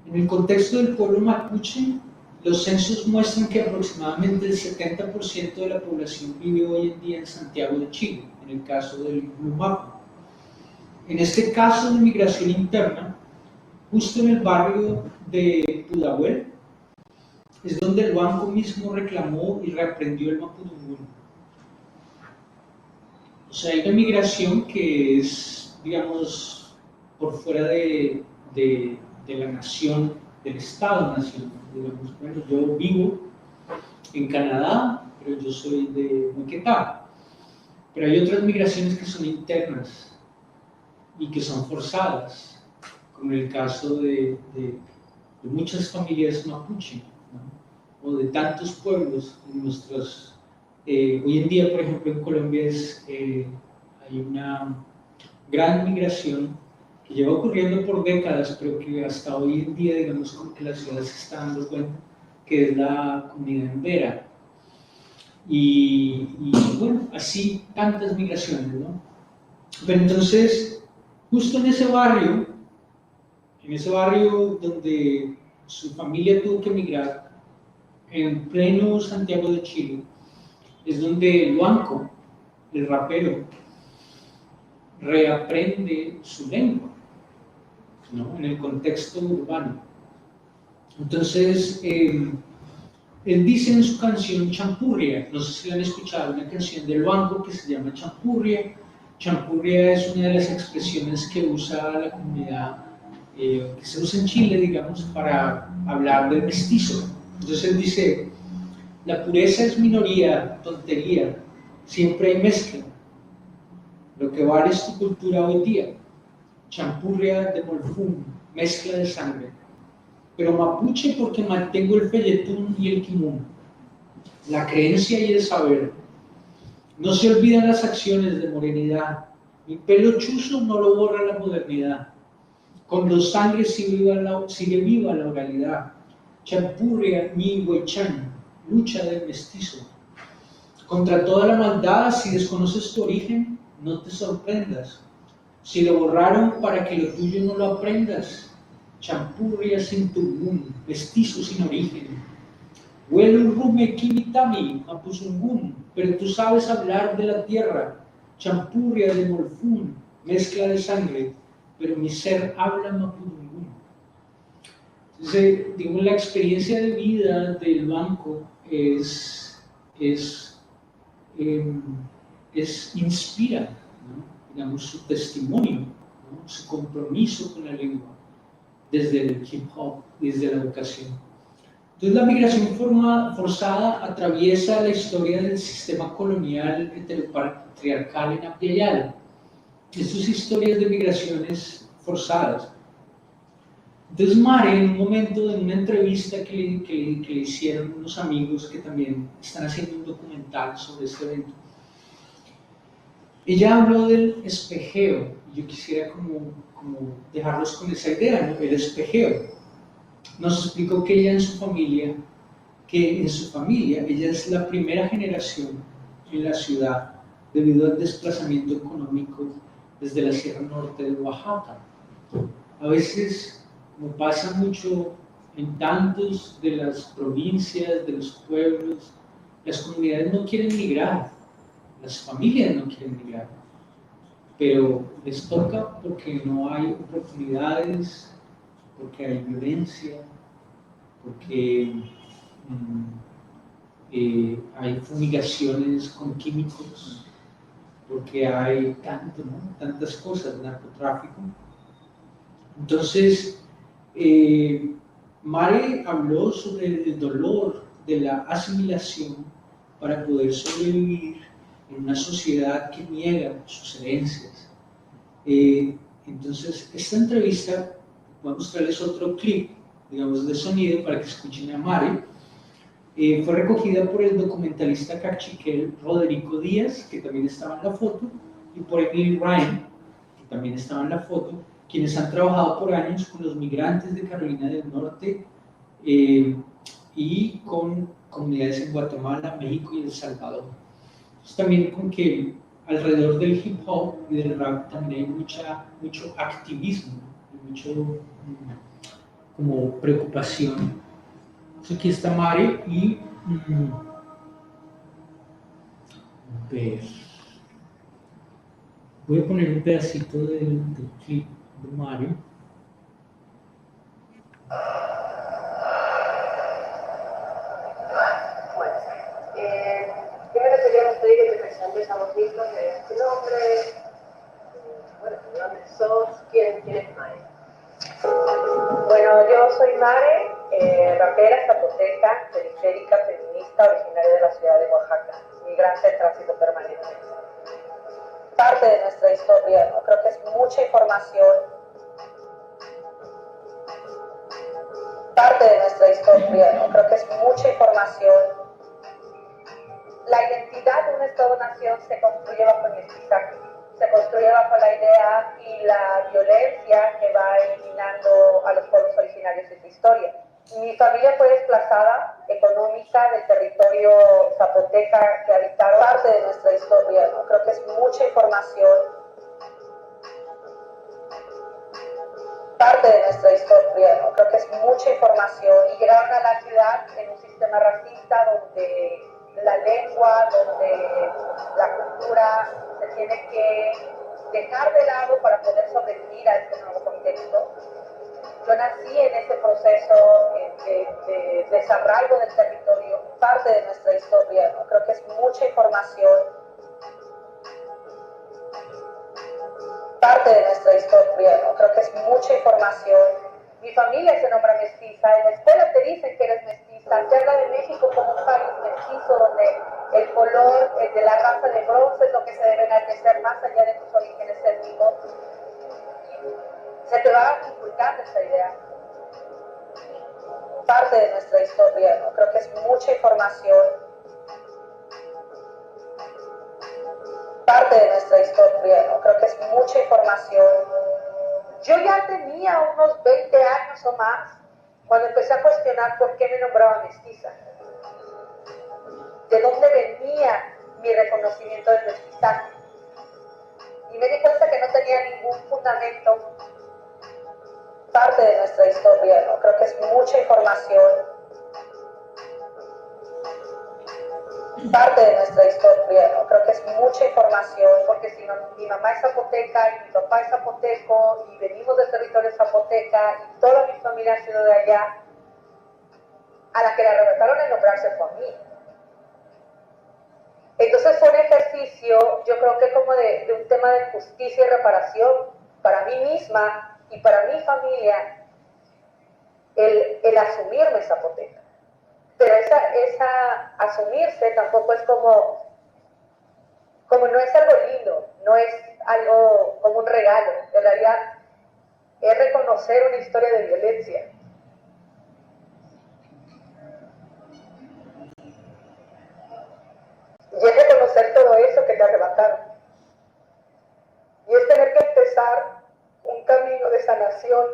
B: En el contexto del pueblo mapuche, los censos muestran que aproximadamente el 70% de la población vive hoy en día en Santiago de Chile, en el caso del Lumapu. En este caso de migración interna, justo en el barrio de Pudahuel, es donde el banco mismo reclamó y reaprendió el mapudungún. O sea, hay una migración que es, digamos, por fuera de la nación, del Estado-nación. Digamos, bueno, yo vivo en Canadá, pero yo soy de Moquetá. Pero hay otras migraciones que son internas y que son forzadas, como en el caso de muchas familias mapuche, ¿no?, o de tantos pueblos en nuestros. Hoy en día, por ejemplo, en Colombia hay una gran migración que lleva ocurriendo por décadas, pero que hasta hoy en día, digamos, como que la ciudad se está dando cuenta, que es la comunidad embera. Y bueno, así tantas migraciones, ¿no? Pero entonces, justo en ese barrio donde su familia tuvo que emigrar, en pleno Santiago de Chile, es donde Luanco, el rapero, reaprende su lengua, ¿no?, en el contexto urbano. Entonces, él dice en su canción Champurria, no sé si la han escuchado, una canción de Luanco que se llama Champurria. Champurria es una de las expresiones que usa la comunidad, que se usa en Chile, digamos, para hablar del mestizo. Entonces él dice: la pureza es minoría, tontería, siempre hay mezcla. Lo que vale es tu cultura hoy día. Champurria de Molfún, mezcla de sangre. Pero mapuche porque mantengo el felletún y el quimún, la creencia y el saber. No se olvidan las acciones de morenidad. Mi pelo chuzo no lo borra la modernidad. Con los sangres sigue viva la oralidad. Champurria, ñi, huaychán, lucha del mestizo. Contra toda la maldad, si desconoces tu origen, no te sorprendas. Si lo borraron para que lo tuyo no lo aprendas, champurria sin turbún, mestizo sin origen. Huele kimitami, mapuzungún, pero tú sabes hablar de la tierra, champurria de morfún, mezcla de sangre, pero mi ser habla mapuzungún. Entonces, digamos, la experiencia de vida del banco inspira, ¿no? Digamos, su testimonio, ¿no? Su compromiso con la lengua, desde el hip hop, desde la educación. Entonces la migración forzada atraviesa la historia del sistema colonial heteropatriarcal en Apyayala. Estas historias de migraciones forzadas. Entonces Mare, en un momento de una entrevista que le hicieron unos amigos que también están haciendo un documental sobre este evento, ella habló del espejeo. Yo quisiera como dejarlos con esa idea, ¿no? El espejeo. Nos explicó que ella en su familia, ella es la primera generación en la ciudad debido al desplazamiento económico desde la Sierra Norte de Oaxaca. A veces, como pasa mucho en tantos de las provincias, de los pueblos, las comunidades no quieren migrar, las familias no quieren migrar, pero les toca porque no hay oportunidades, porque hay violencia, porque hay fumigaciones con químicos, porque hay tantas cosas, narcotráfico. Entonces, Mare habló sobre el dolor de la asimilación para poder sobrevivir en una sociedad que niega sus herencias. Entonces, esta entrevista, voy a mostrarles otro clip, digamos, de sonido para que escuchen a Mare. Fue recogida por el documentalista cachiquel Roderico Díaz, que también estaba en la foto, y por Emily Ryan, que también estaba en la foto, quienes han trabajado por años con los migrantes de Carolina del Norte y con comunidades en Guatemala, México y El Salvador. Entonces, también con que alrededor del hip hop y del rap también hay mucho activismo, mucho como preocupación. Entonces, aquí está Mare y voy a poner un pedacito del clip de Mare.
C: Primero queríamos pedir que te presentes a vos mismo, que es tu nombre, bueno, de dónde sos, quién es Mare. Bueno, yo soy Mare, rapera zapoteca, periférica, feminista, originaria de la ciudad de Oaxaca, migrante en tránsito permanente. Parte de nuestra historia, ¿no? Creo que es mucha información. Parte de nuestra historia, ¿no? Creo que es mucha información. La identidad de un Estado-nación se construye bajo el mestizaje, se construye bajo la idea y la violencia que va eliminando a los pueblos originarios de su historia. Mi familia fue desplazada económica del territorio zapoteca que habitaron. Parte de nuestra historia, ¿no? Creo que es mucha información. Parte de nuestra historia, ¿no? Creo que es mucha información. Y llegaron a la ciudad en un sistema racista donde la lengua, donde la cultura se tiene que dejar de lado para poder sobrevivir a este nuevo contexto. Yo nací en ese proceso de desarraigo del territorio, parte de nuestra historia, ¿no? Creo que es mucha información. Parte de nuestra historia, ¿no? Creo que es mucha información. Mi familia se nombra mestiza, en la escuela te dicen que eres mestiza, se habla de México como un país mestizo donde el color de la raza de bronce es lo que se debe enaltecer más allá de tus orígenes étnicos. Se te va inculcando esa idea. Parte de nuestra historia, ¿no? Creo que es mucha información. Parte de nuestra historia, ¿no? Creo que es mucha información. Yo ya tenía unos 20 años o más cuando empecé a cuestionar por qué me nombraba mestiza. de dónde venía mi reconocimiento del mestizaje. Y me di cuenta que no tenía ningún fundamento. Parte de nuestra historia, ¿no? Creo que es mucha información. Parte de nuestra historia, ¿no? Creo que es mucha información, porque si mi mamá es zapoteca y mi papá es zapoteco y venimos del territorio zapoteca y toda mi familia ha sido de allá, a la que le arrebataron el nombrarse fue a mí. Entonces fue un ejercicio, yo creo que como de un tema de justicia y reparación para mí misma y para mi familia, el asumirme zapoteca. Pero esa asumirse tampoco es como no es algo lindo, no es algo como un regalo, en realidad es reconocer una historia de violencia. Y es reconocer todo eso que te arrebataron. Y es tener que empezar un camino de sanación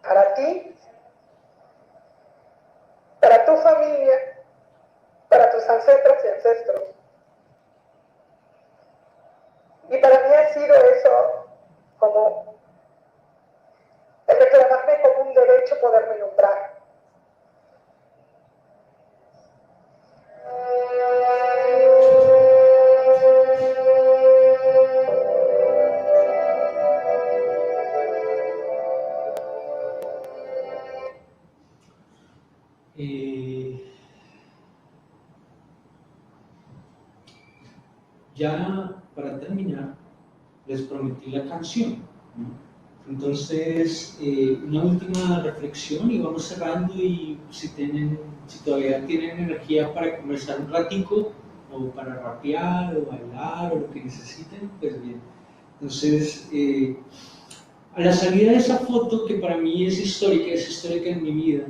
C: para ti, para tu familia, para tus ancestras y ancestros. Y para mí ha sido eso como el reclamarme como un derecho poderme nombrar.
B: Ya para terminar, les prometí la canción, ¿no? Entonces, una última reflexión y vamos cerrando, y si todavía tienen energía para conversar un ratico, o para rapear, o bailar, o lo que necesiten, pues bien. Entonces, a la salida de esa foto, que para mí es histórica en mi vida,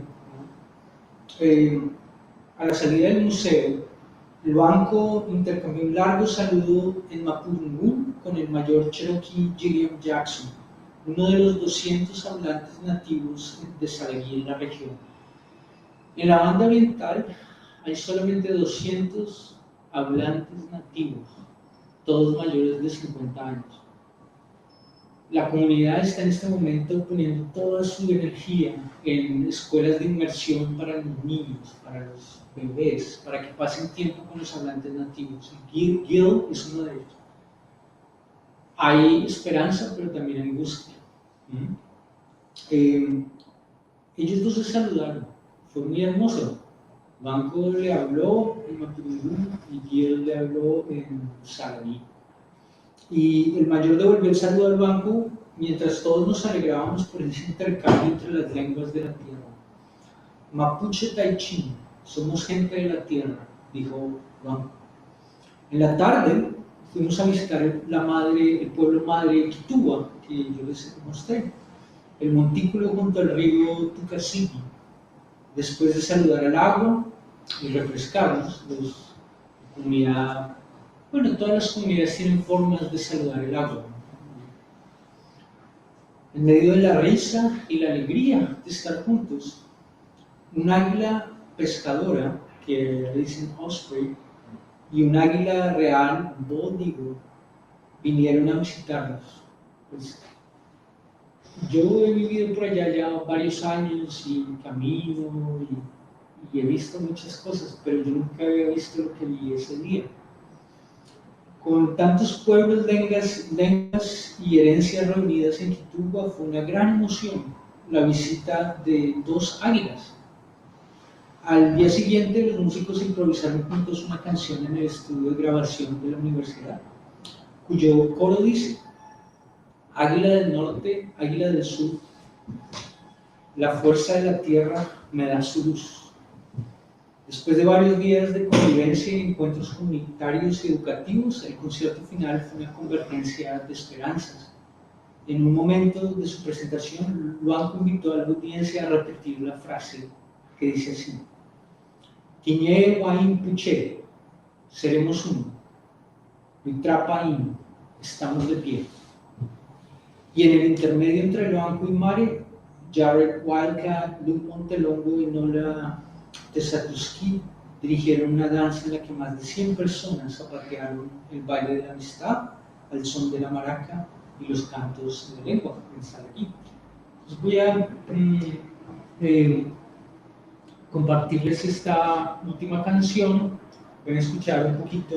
B: ¿no? A la salida del museo, el banco intercambió un largo saludo en Mapudungun con el mayor Cherokee Gilliam Jackson, uno de los 200 hablantes nativos de Salaguí en la región. En la banda oriental hay solamente 200 hablantes nativos, todos mayores de 50 años. La comunidad está en este momento poniendo toda su energía en escuelas de inmersión para los niños, para los bebés, para que pasen tiempo con los hablantes nativos. Gil es uno de ellos. Hay esperanza, pero también angustia. Ellos dos se saludaron, fue muy hermoso. Banco le habló en Mapudungun y Gil le habló en Salaguí. Y el mayor devolvió el saludo al banco mientras todos nos alegrábamos por ese intercambio entre las lenguas de la tierra. Mapuche Taichin, somos gente de la tierra, dijo Banco. En la tarde fuimos a visitar el pueblo madre Quitúa, que yo les mostré, el montículo junto al río Tucasiqui. Después de saludar al agua y refrescarnos, la comunidad, bueno, todas las comunidades tienen formas de saludar el agua. En medio de la risa y la alegría de estar juntos, un águila pescadora, que le dicen osprey, y un águila real, bald eagle, vinieron a visitarnos. Pues, yo he vivido por allá ya varios años y camino y he visto muchas cosas, pero yo nunca había visto lo que vi ese día. Con tantos pueblos, lenguas y herencias reunidas en Quitúa, fue una gran emoción la visita de 2 águilas. Al día siguiente, los músicos improvisaron juntos una canción en el estudio de grabación de la universidad, cuyo coro dice: águila del norte, águila del sur, la fuerza de la tierra me da su luz. Después de varios días de convivencia y encuentros comunitarios y educativos, el concierto final fue una convergencia de esperanzas. En un momento de su presentación, Luanco invitó a la audiencia a repetir la frase que dice así: Quiñé Guaín Puché, seremos uno. Huitrapaín, estamos de pie. Y en el intermedio entre Luanco y Mare, Jared Wildcat, Luke Montelongo y Nola Tesatuski dirigieron una danza en la que más de 100 personas zapatearon el baile de la amistad al son de la maraca y los cantos de lengua que están aquí. Entonces voy a compartirles esta última canción. Van a escuchar un poquito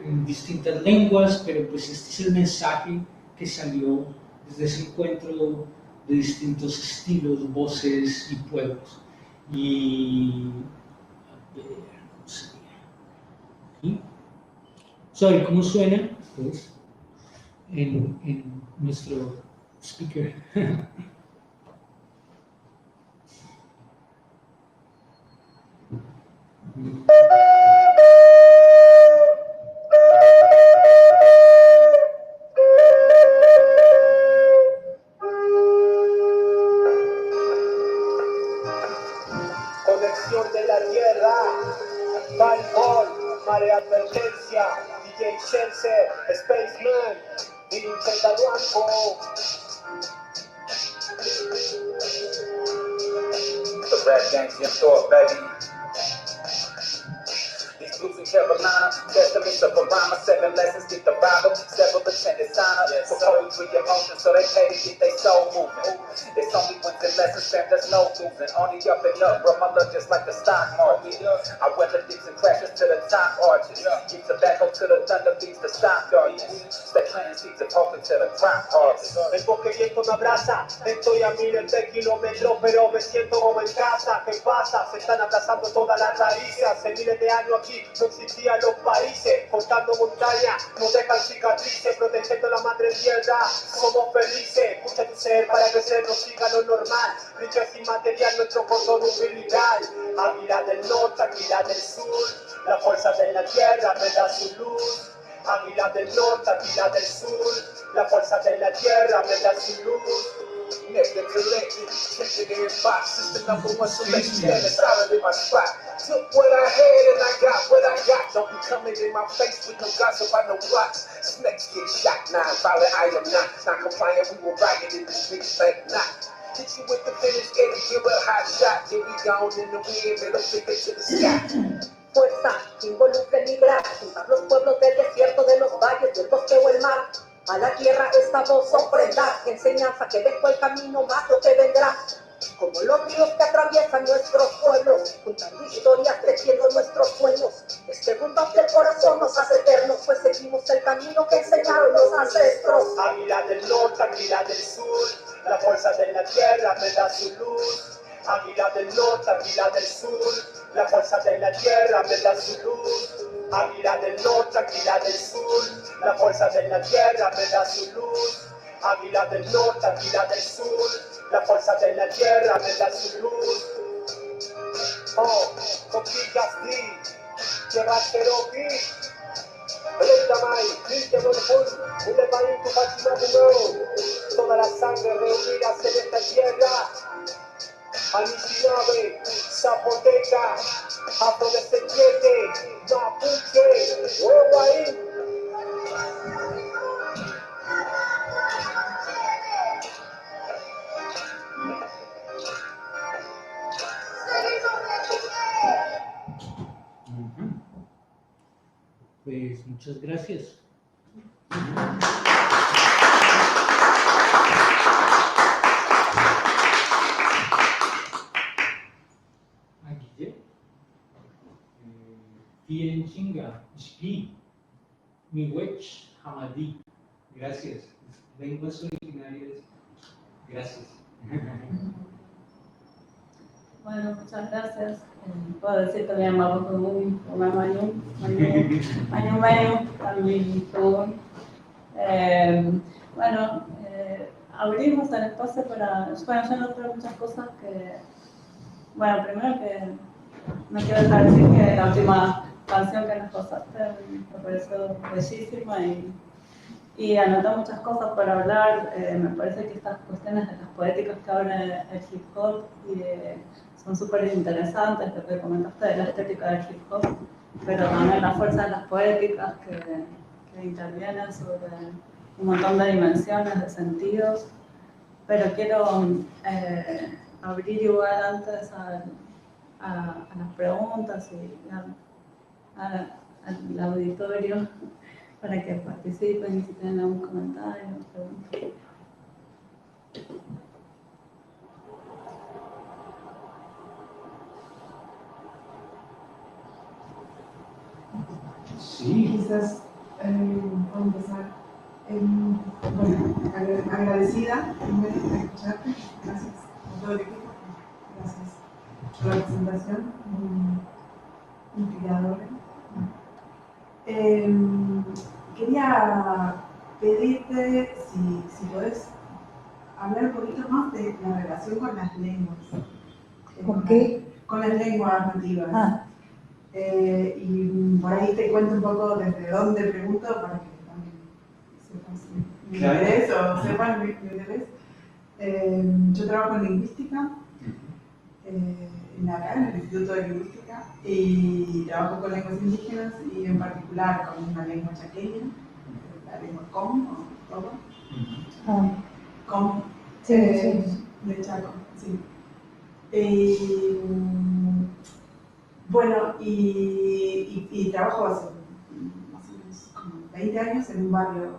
B: en distintas lenguas, pero pues este es el mensaje que salió desde ese encuentro de distintos estilos, voces y pueblos. Y a ver, ¿cómo sería? ¿Aquí? ¿Saben cómo suena? Pues, en nuestro speaker.
H: Conexión de la tierra, Balbol, Mare Advertencia, DJ Shense, Spaceman, Nintendo Duanco.
F: The Red Gang's in store, baby. These blues in Carolina, testaments of a rhymer, 7 lessons, get the Bible, several attended honor, for poetry emotion, so they pay to get their soul moving. It's only wins and lessons, fam, there's no losing, only up and up, bro, my luck just like the stock market. I weather dips and crashes to the top arches, give tobacco to the thunder beats, the stock darkness, stay planting seeds and hoping to the crop harvest.
H: El bosque viento me abraza, estoy a miles de kilómetros, pero me siento como en casa. ¿Qué pasa? Se están abrazando todas las raíces. Hace miles de años aquí no existían los países, cortando montañas, no dejan cicatrices, protegiendo la madre tierra. Somos felices, escucha tu ser para crecer, no siga lo normal. Riqueza inmaterial, nuestro cordón umbilical. Águila del norte, águila del sur, la fuerza de la tierra me da su luz. Águila del norte, águila del sur, la fuerza de la tierra me da su luz.
F: Connected, collected, tempted in boxes, the number one selection, and it's solid in my spot. Took what I had and I got what I got. Don't be coming in my face with no gossip, I know blocks. Snakes get shot, non-violent, I am not. Non-compliant, we will riot in the streets, like not. Hit you with the finish, get it, give a hot shot. Then we gone in the wind, middle finger to the sky.
C: Fuerza involucra emigrar, juntar los pueblos del desierto, de los valles, del bosque o el mar. A la tierra esta voz ofrendar, enseñanza que dejó el camino más lo que vendrá. Como los ríos que atraviesan nuestros pueblos, juntando historias, tejiendo nuestros sueños. Este mundo del corazón nos hace eternos, pues seguimos el camino que enseñaron los ancestros.
H: Águila del norte, águila del sur, la fuerza de la tierra me da su luz. Águila del norte, águila del sur, la fuerza de la tierra me da su luz. Águila del norte, águila del sur, la fuerza de la tierra me da su luz. Águila del norte, águila del sur, la fuerza de la tierra me da su luz. Oh, coquillas di, tierra Cherokee. Toda la sangre reunidas en esta tierra. Anishinaabe, Zapoteca, Afrodescendiente, Mapuche, Huehuaín.
B: Pues muchas gracias. Aquí, Tien Chinga, Shki, Miwech, Hamadi. Gracias. Lenguas originarias. Gracias.
A: Bueno, muchas gracias. Puedo decir que me llamaba como un Mañu, también todo. Bueno, abrimos el espacio para... Bueno, yo noté muchas cosas que... Bueno, primero que no quiero dejar de decir que la última canción que nos pasaste me pareció bellísima y anoté muchas cosas para hablar. Me parece que estas cuestiones de las poéticas que abre el hip hop son súper interesantes, lo que comentaste de la estética del hip hop, pero también la fuerza de las poéticas que intervienen sobre un montón de dimensiones, de sentidos. Pero quiero abrir igual antes a las preguntas y al auditorio para que participen y si tienen algún comentario o pregunta.
B: Sí.
I: Quizás puedo empezar. Bueno, agradecida primero por escucharte. Gracias a todo el equipo. Gracias por la presentación. Muy inspiradora. Quería pedirte si podés hablar un poquito más de la relación con las lenguas.
J: ¿Con qué?
I: Con las lenguas nativas. Y por ahí te cuento un poco desde dónde pregunto para que también sepas mi interés o sepan mi interés. Yo trabajo en lingüística, acá en el Instituto de Lingüística, y trabajo con lenguas indígenas y en particular con una lengua chaqueña, la lengua com o todo. Com,
J: Sí.
I: de Chaco, sí. Bueno, y trabajo hace más o menos como 20 años en un barrio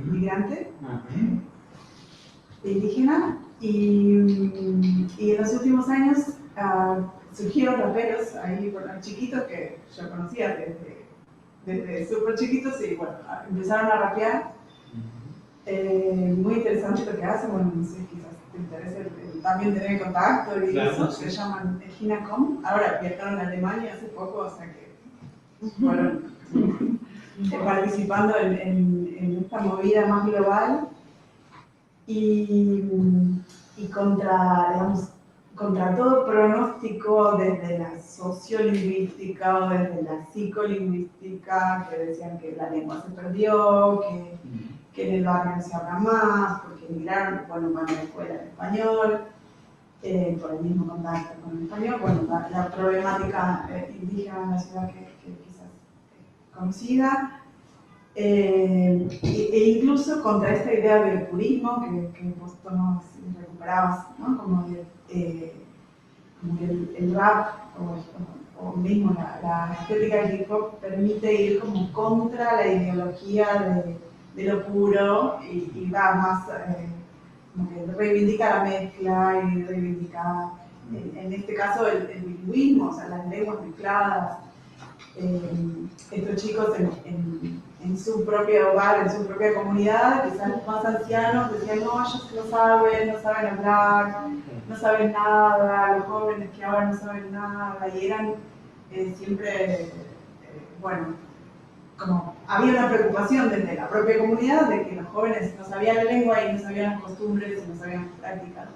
I: migrante indígena, y en los últimos años surgieron raperos ahí, bueno, chiquitos que yo conocía desde súper chiquitos, y bueno, empezaron a rapear. Muy interesante lo que hacen, bueno, no sé, quizás te interese también tener contacto y
B: claro,
I: eso,
B: sí.
I: se llaman Ginacom. Ahora viajaron a Alemania hace poco, o sea que fueron participando en esta movida más global y contra todo pronóstico desde la sociolingüística o desde la psicolingüística, que decían que la lengua se perdió, que en el barrio no se habla más, porque emigraron, bueno, van a la escuela en español, por el mismo contacto con el español, bueno, la problemática indígena en la ciudad que quizás es conocida, e incluso contra esta idea del purismo que vos tomabas y recuperabas, ¿no? Como el rap o mismo la estética del hip hop permite ir como contra la ideología de lo puro y va más, como que reivindica la mezcla y reivindica, en este caso, el bilingüismo, o sea, las lenguas mezcladas. Estos chicos en su propio hogar, en su propia comunidad, quizás los más ancianos decían, no, ellos no saben hablar, no saben nada, los jóvenes que ahora no saben nada, y eran siempre, bueno, como había una preocupación desde la propia comunidad de que los jóvenes no sabían la lengua y no sabían las costumbres y no sabían las prácticas.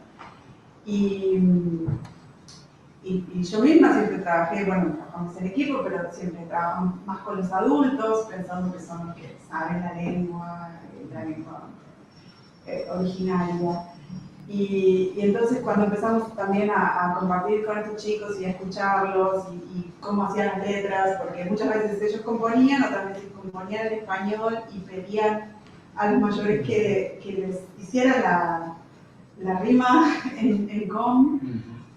I: Y yo misma siempre trabajé, bueno, trabajamos en equipo, pero siempre trabajamos más con los adultos, pensando que son los que saben la lengua originaria. Y entonces cuando empezamos también a compartir con estos chicos y a escucharlos y cómo hacían las letras, porque muchas veces ellos componían, otras veces componían en español y pedían a los mayores que les hicieran la rima en com,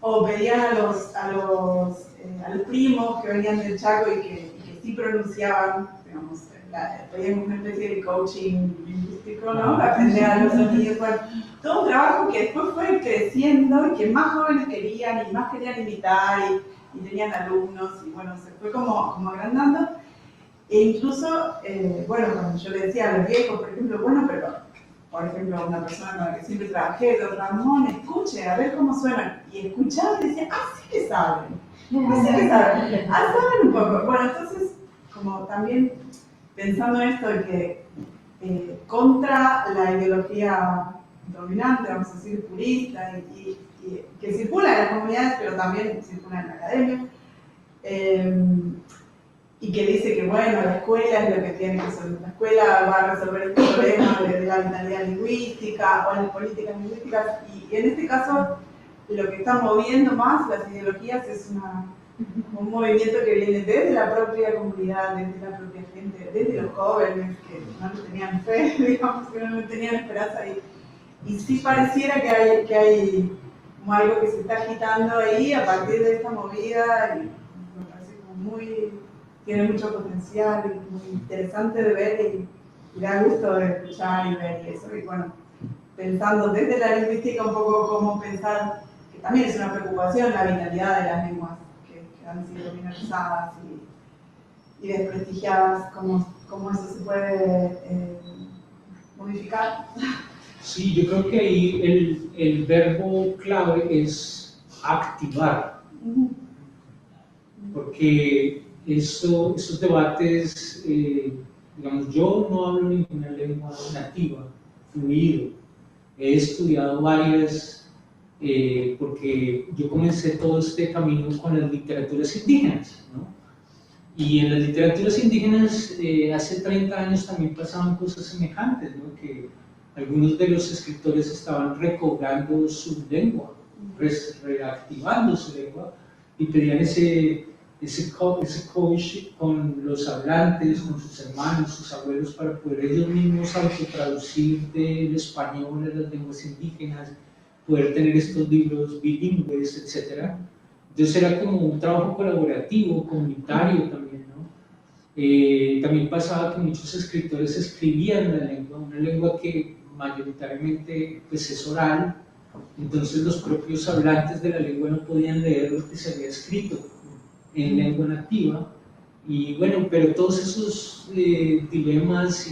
I: o pedían a los primos que venían del Chaco y que sí pronunciaban, digamos, pedían una especie de coaching lingüístico, ¿no? Aprender a los sonidos, bueno, todo un trabajo que después fue creciendo y que más jóvenes querían y más querían imitar y tenían alumnos y bueno, se fue como agrandando. E incluso, bueno, cuando yo le decía a los viejos, por ejemplo, bueno, pero por ejemplo, una persona con la que siempre trabajé, don Ramón, escuche, a ver cómo suenan. Y escuchaba y decía, sí que saben, saben un poco. Bueno, entonces, como también pensando en esto de que contra la ideología dominante, vamos a decir, purista, y que circula en las comunidades, pero también circula en la academia, y que dice que, bueno, la escuela es lo que tiene que resolver. La escuela va a resolver este problema de la vitalidad lingüística o las políticas lingüísticas. Y en este caso, lo que está moviendo más las ideologías es un movimiento que viene desde la propia comunidad, desde la propia gente, desde los jóvenes que no le tenían fe, digamos, que no le tenían esperanza. Y sí pareciera que hay como algo que se está agitando ahí a partir de esta movida. Y me parece como muy tiene mucho potencial y muy interesante de ver y da gusto de escuchar y ver y eso. Y bueno, pensando desde la lingüística un poco cómo pensar, que también es una preocupación, la vitalidad de las lenguas que han sido minorizadas y desprestigiadas, cómo eso se puede modificar.
B: Sí, yo creo que ahí el verbo clave es activar, porque esos debates, digamos, yo no hablo ninguna lengua nativa, fluido, he estudiado varias, porque yo comencé todo este camino con las literaturas indígenas, ¿no? Y en las literaturas indígenas hace 30 años también pasaban cosas semejantes, ¿no? Que algunos de los escritores estaban recobrando su lengua, reactivando su lengua, y pedían ese coach con los hablantes, con sus hermanos, sus abuelos, para poder ellos mismos autotraducir del español a las lenguas indígenas, poder tener estos libros bilingües, etc. Entonces era como un trabajo colaborativo, comunitario también, ¿no? También pasaba que muchos escritores escribían la lengua, una lengua que mayoritariamente pues, es oral, entonces los propios hablantes de la lengua no podían leer lo que se había escrito en lengua nativa, y bueno, pero todos esos dilemas,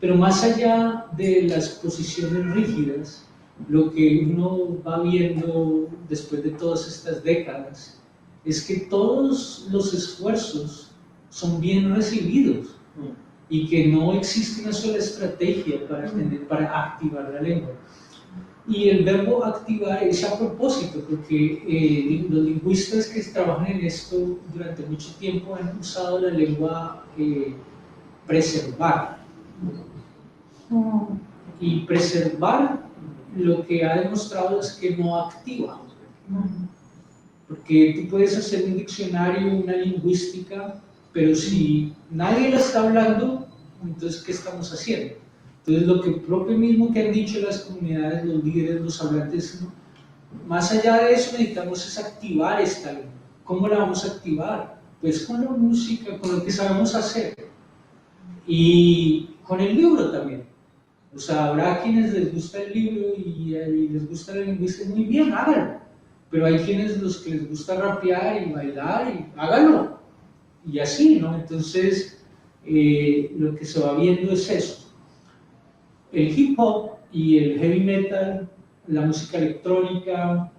B: pero más allá de las posiciones rígidas, lo que uno va viendo después de todas estas décadas es que todos los esfuerzos son bien recibidos y que no existe una sola estrategia para activar la lengua. Y el verbo activar es a propósito, porque los lingüistas que trabajan en esto durante mucho tiempo han usado la lengua preservar. Y preservar lo que ha demostrado es que no activa. Porque tú puedes hacer un diccionario, una lingüística, pero si nadie la está hablando, entonces ¿qué estamos haciendo? Entonces lo que propio mismo que han dicho las comunidades, los líderes, los hablantes, ¿no? Más allá de eso necesitamos es activar esta lengua. ¿Cómo la vamos a activar? Pues con la música, con lo que sabemos hacer. Y con el libro también. O sea, habrá quienes les gusta el libro y les gusta la lingüística, muy bien, háganlo. Pero hay quienes los que les gusta rapear y bailar y háganlo. Y así, ¿no? Entonces, lo que se va viendo es eso. El hip hop y el heavy metal, la música electrónica,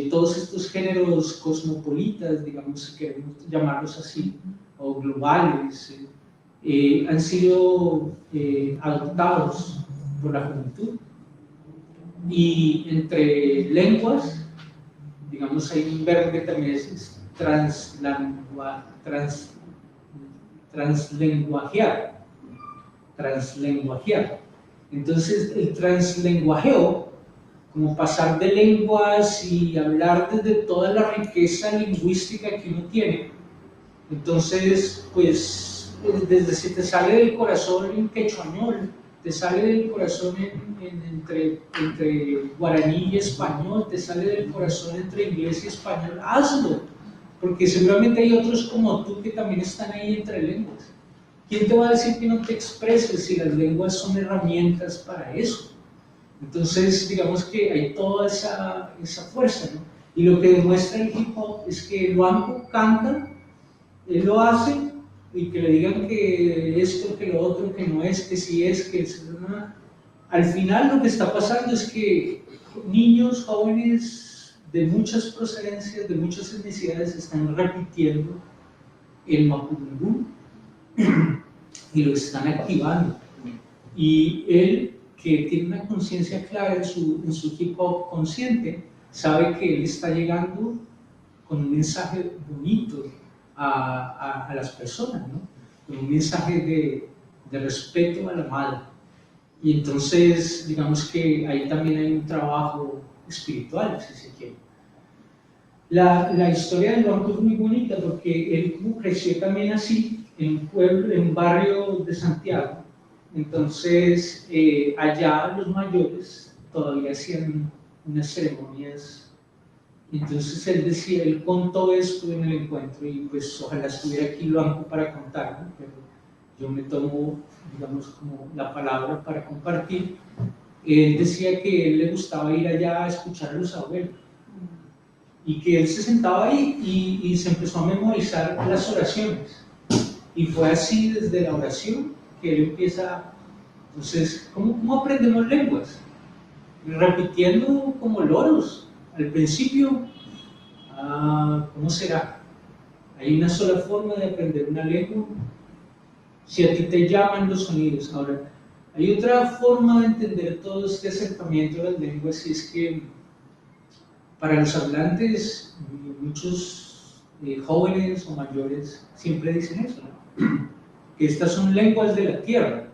B: todos estos géneros cosmopolitas, digamos, si queremos llamarlos así, o globales, han sido adoptados por la juventud. Y entre lenguas, digamos, hay un verbo que también es translenguajear. Entonces, el translenguajeo, como pasar de lenguas y hablar desde toda la riqueza lingüística que uno tiene, entonces, pues, desde si te sale del corazón en quechuañol, te sale del corazón entre guaraní y español, te sale del corazón entre inglés y español, hazlo, porque seguramente hay otros como tú que también están ahí entre lenguas. ¿Quién te va a decir que no te expreses si las lenguas son herramientas para eso? Entonces, digamos que hay toda esa fuerza, ¿no? Y lo que demuestra el hip hop es que el Luanco canta, él lo hace, y que le digan que esto, que lo otro, que no es, que sí es, que es nada. Al final lo que está pasando es que niños, jóvenes de muchas procedencias, de muchas etnicidades, están repitiendo el mapudungún y lo están activando. Y él, que tiene una conciencia clara en su hip hop consciente, sabe que él está llegando con un mensaje bonito a las personas, ¿no? Con un mensaje de respeto a la madre. Y entonces, digamos que ahí también hay un trabajo espiritual, si se quiere. La historia de Luanco es muy bonita porque él creció también así, en un pueblo, en un barrio de Santiago. Entonces, allá los mayores todavía hacían unas ceremonias Entonces él decía, él contó esto en el encuentro y pues ojalá estuviera aquí Luanco para contarlo, pero yo me tomo, digamos, como la palabra para compartir. Él decía que él le gustaba ir allá a escuchar a los abuelos y que él se sentaba ahí y se empezó a memorizar las oraciones. Y fue así desde la oración que él empieza. Entonces, ¿cómo aprendemos lenguas? Repitiendo como loros. Al principio, ¿cómo será? Hay una sola forma de aprender una lengua. Si a ti te llaman los sonidos. Ahora, hay otra forma de entender todo este acercamiento de las lenguas, y es que para los hablantes, muchos jóvenes o mayores siempre dicen eso, ¿no? Que estas son lenguas de la tierra.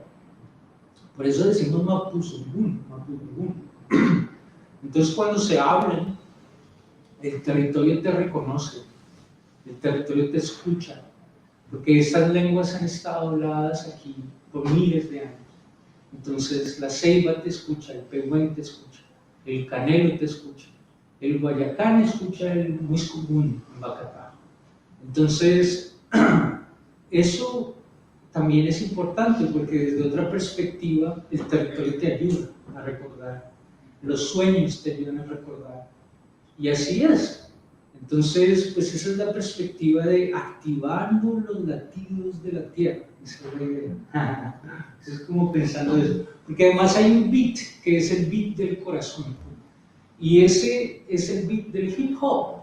B: Por eso decimos Mapuzungún, Mapuzungún. Entonces, cuando se hablan, el territorio te reconoce, el territorio te escucha, porque estas lenguas han estado habladas aquí por miles de años. Entonces, la ceiba te escucha, el pehuen te escucha, el canelo te escucha, el guayacán escucha el muiscugún en Bacatá. Entonces, eso también es importante porque desde otra perspectiva el territorio te ayuda a recordar, los sueños te ayudan a recordar, y así es. Entonces, pues esa es la perspectiva de activando los latidos de la tierra. Esa es la idea. Eso es como pensando eso, porque además hay un beat que es el beat del corazón, y ese es el beat del hip hop.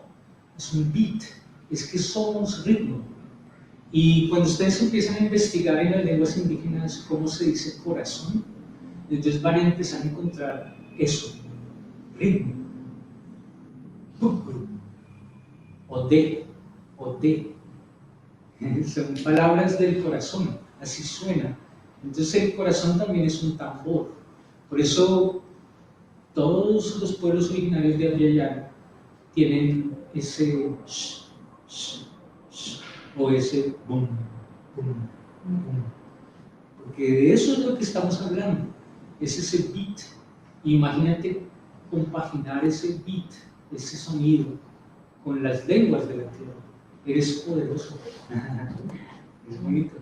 B: Es un beat, es que somos ritmo. Y cuando ustedes empiezan a investigar en las lenguas indígenas cómo se dice corazón, entonces van a empezar a encontrar eso, ritmo, o de, son palabras del corazón, así suena. Entonces el corazón también es un tambor. Por eso todos los pueblos originarios de Abya tienen ese sh, sh, sh, o ese bum, bum, bum. Porque de eso es lo que estamos hablando, es ese beat. Imagínate compaginar ese beat, ese sonido, con las lenguas de la tierra. Eres poderoso. Es bonito.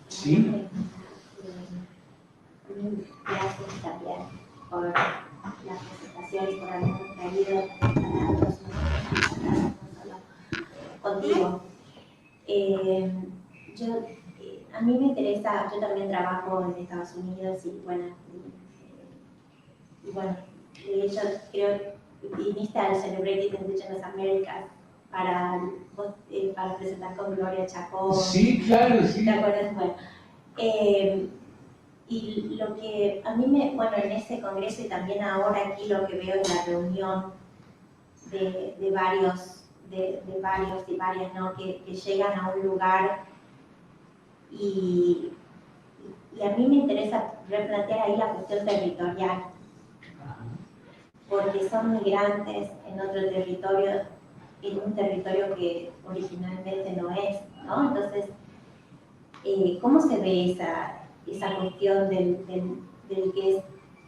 B: ¿Sí?
K: Gracias también por la presentación y por habernos traído palabras contigo. A mí me interesa, yo también trabajo en Estados Unidos y bueno, de hecho creo que viniste al Celebrated Indigenous Americas para presentar con Gloria Chacón.
B: Sí, claro, sí.
K: ¿Te acuerdas? Bueno, y lo que a mí en ese congreso y también ahora aquí lo que veo en la reunión de varios y varias, ¿no? que llegan a un lugar y a mí me interesa replantear ahí la cuestión territorial, porque son migrantes en otro territorio, en un territorio que originalmente no es, ¿no? Entonces, ¿cómo se ve esa cuestión del que es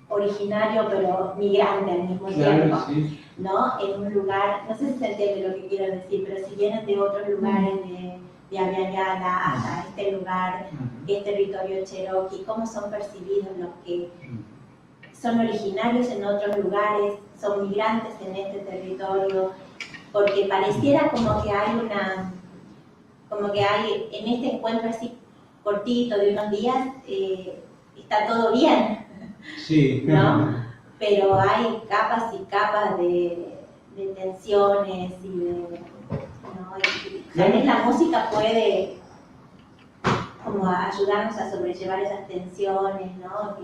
K: originario pero migrante al mismo tiempo, sí, ¿no? En un lugar, no sé si se entiende lo que quiero decir, pero si vienen de otros lugares de Abya hasta este lugar, que es territorio cherokee, ¿cómo son percibidos los que son originarios en otros lugares, son migrantes en este territorio? Porque pareciera como que hay en este encuentro así cortito de unos días, está todo bien, sí, ¿no? Pero hay capas y capas de tensiones y ¿no? Tal vez la música puede como ayudarnos a sobrellevar esas tensiones, ¿no?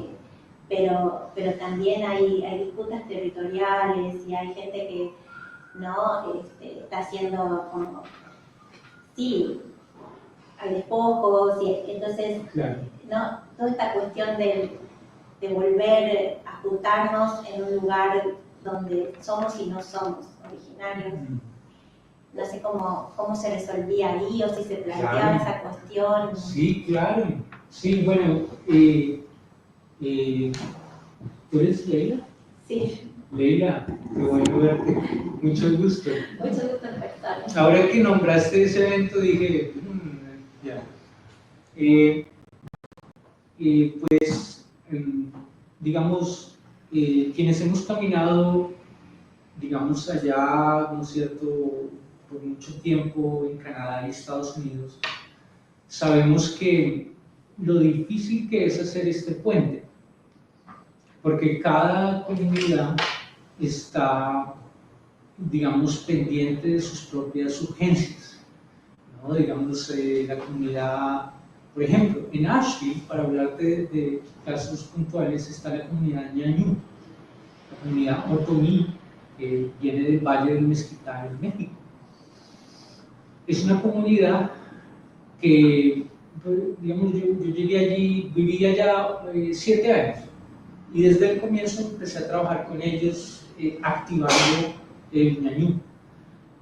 K: Pero también hay disputas territoriales y hay gente que ¿no? Está haciendo como, sí, hay despojos, y entonces, claro, ¿no? Toda esta cuestión de volver a juntarnos en un lugar donde somos y no somos originarios, no sé cómo se resolvía ahí o si se planteaba esa cuestión.
B: Sí, claro. Sí, bueno, ¿tú eres Leila?
K: Sí.
B: Leila, qué bueno verte. Mucho gusto.
K: Mucho gusto en persona.
B: Ahora que nombraste ese evento dije, ya. Pues, digamos, quienes hemos caminado, digamos, allá, ¿no es cierto?, por mucho tiempo en Canadá y Estados Unidos, sabemos que lo difícil que es hacer este puente, porque cada comunidad está, digamos, pendiente de sus propias urgencias, ¿no? Digamos, la comunidad, por ejemplo, en Asheville, para hablar de casos puntuales, está la comunidad ñañú, la comunidad otomí, que viene del Valle del Mezquital en México. Es una comunidad que, digamos, yo llegué allí, viví allá 7 años, y desde el comienzo empecé a trabajar con ellos, activando el ñañú.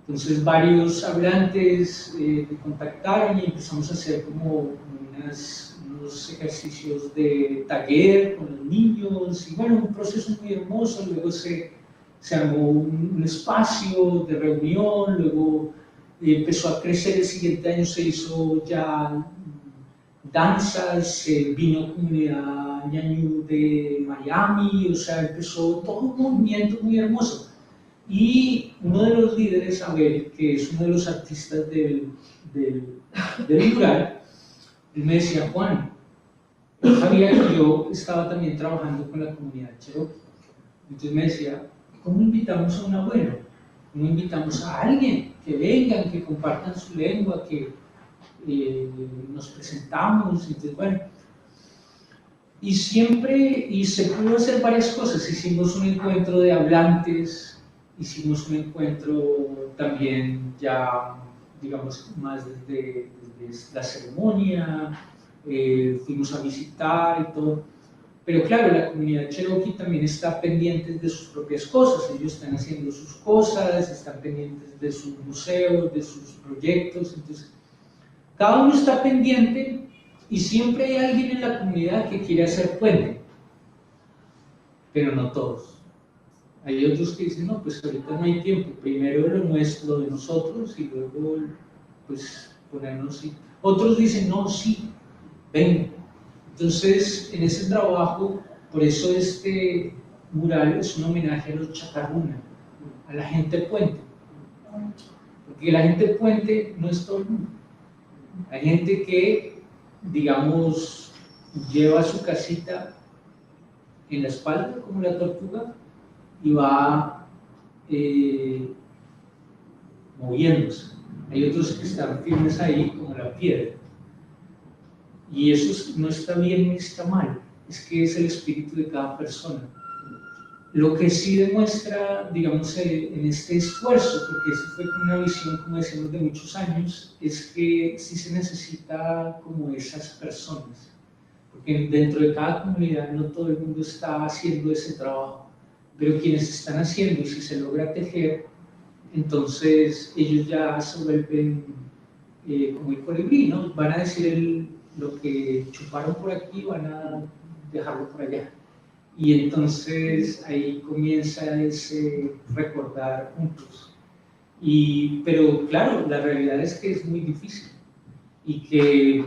B: Entonces varios hablantes me contactaron y empezamos a hacer como unos ejercicios de taller con los niños, y bueno, un proceso muy hermoso. Luego se armó un espacio de reunión, luego empezó a crecer. El siguiente año se hizo ya danzas, vino comunidad ñañú de Miami, o sea, empezó todo un movimiento muy hermoso. Y uno de los líderes, Abel, que es uno de los artistas del mural, él me decía, Juan, yo sabía que yo estaba también trabajando con la comunidad cherokee. Entonces me decía, ¿cómo invitamos a un abuelo? ¿Cómo invitamos a alguien que vengan, que compartan su lengua, que nos presentamos? Entonces, bueno, y se pudo hacer varias cosas. Hicimos un encuentro de hablantes, hicimos un encuentro también ya, digamos, más desde la ceremonia, fuimos a visitar y todo. Pero claro, la comunidad cherokee también está pendiente de sus propias cosas. Ellos están haciendo sus cosas, están pendientes de sus museos, de sus proyectos. Entonces, cada uno está pendiente y siempre hay alguien en la comunidad que quiere hacer puente, pero no todos. Hay otros que dicen, no, pues ahorita no hay tiempo, primero lo nuestro de nosotros y luego, pues, ponernos así. Otros dicen, no, sí, ven. Entonces, en ese trabajo, por eso este mural es un homenaje a los chacarruna, a la gente puente. Porque la gente puente no es todo el mundo. Hay gente que, digamos, lleva su casita en la espalda, como la tortuga, y va moviéndose. Hay otros que están firmes ahí, como la piedra. Y eso no está bien ni está mal, es que es el espíritu de cada persona. Lo que sí demuestra, digamos, en este esfuerzo, porque eso fue una visión, como decimos, de muchos años, es que sí se necesita como esas personas. Porque dentro de cada comunidad no todo el mundo está haciendo ese trabajo. Pero quienes están haciendo, y si se logra tejer, entonces ellos ya se vuelven como el colibrí, ¿no? Van a decir lo que chuparon por aquí, van a dejarlo por allá. Y entonces ahí comienza ese recordar juntos. Pero claro, la realidad es que es muy difícil. Y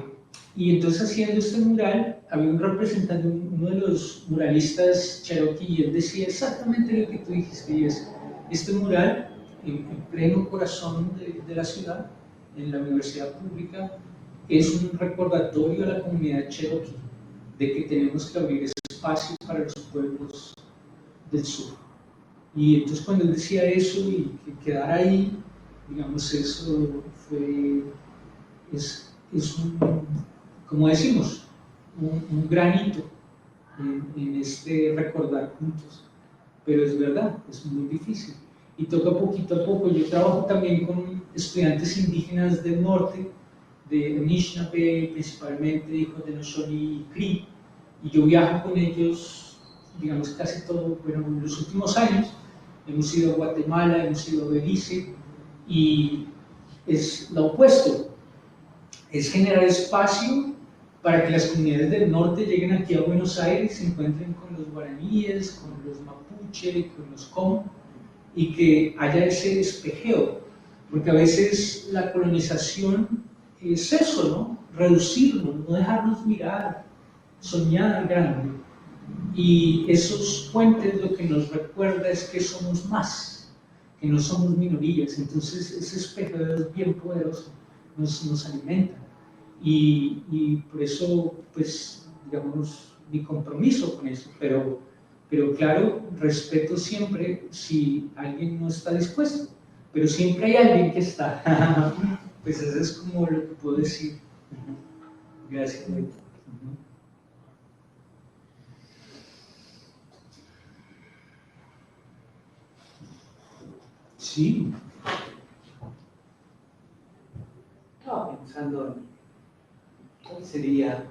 B: entonces haciendo este mural, había un representante, uno de los muralistas cherokee, y él decía exactamente lo que tú dijiste, y es, este mural, en pleno corazón de la ciudad, en la universidad pública, es un recordatorio a la comunidad cherokee de que tenemos que abrir ese espacio para los pueblos del sur. Y entonces cuando él decía eso y que quedara ahí, digamos, eso es como decimos, un granito en este recordar juntos. Pero es verdad, es muy difícil. Y toca poquito a poco. Yo trabajo también con estudiantes indígenas del norte, de Anishinaabe, principalmente hijos de Noshoni y Cree, y yo viajo con ellos, digamos, casi todo, bueno, en los últimos años. Hemos ido a Guatemala, hemos ido a Belice, y es lo opuesto, es generar espacio para que las comunidades del norte lleguen aquí a Buenos Aires y se encuentren con los guaraníes, con los mapuche, con los com, y que haya ese espejeo, porque a veces la colonización es eso, ¿no? Reducirnos, no dejarnos mirar, soñar grande. Y esos puentes lo que nos recuerda es que somos más, que no somos minorías. Entonces ese espejo es bien poderoso, nos alimenta. Y por eso, pues, digamos, mi compromiso con eso. Pero claro, respeto siempre si alguien no está dispuesto. Pero siempre hay alguien que está. Pues eso es como lo que puedo decir. Gracias. Sí.
L: Estaba pensando en cuál sería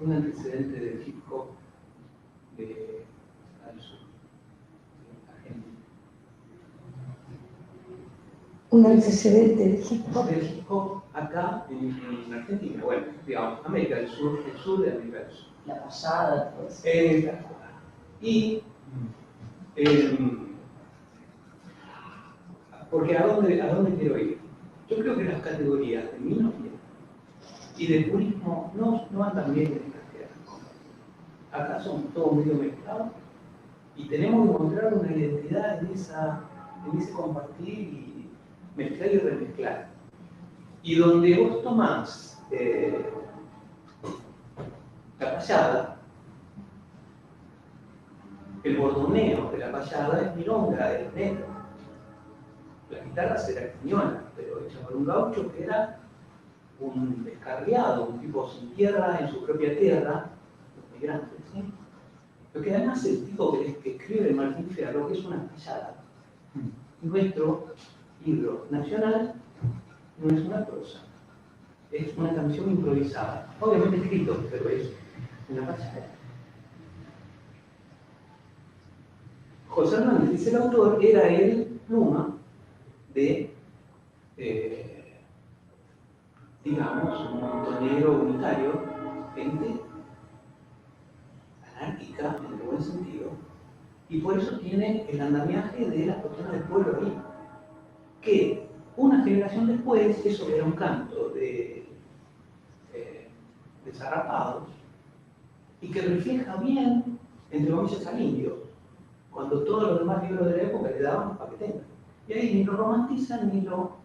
L: un antecedente del hip hop al sur de Argentina.
J: Un antecedente del hip hop.
L: Del hip hop acá en Argentina, bueno, digamos, América del Sur, el sur de América del Sur.
A: La pasada, todo eso.
L: Y porque ¿a dónde quiero ir? Yo creo que las categorías de minoría y de purismo no andan bien en estas tierras. Acá somos todos medio mezclados y tenemos que encontrar una identidad en ese compartir y mezclar y remezclar. Y donde vos tomás la payada, el bordoneo de la payada es milonga, es negro. La guitarra será cañona, pero hecha por un gaucho que era un descarriado, un tipo sin tierra en su propia tierra, los migrantes, ¿sí? Lo que además el tipo que escribe Martín Fierro, que es una payada. Nuestro libro nacional no es una prosa, es una canción improvisada, obviamente escrito, pero es una payada. José Hernández, dice el autor, era el pluma de, digamos, un montonero unitario, gente anárquica, en el buen sentido, y por eso tiene el andamiaje de las personas del pueblo ahí. Que una generación después, eso era un canto de zarrapados, y que refleja bien entre comillas al indio, cuando todos los demás libros de la época le daban para que tengan. Y ahí ni lo romantizan ni lo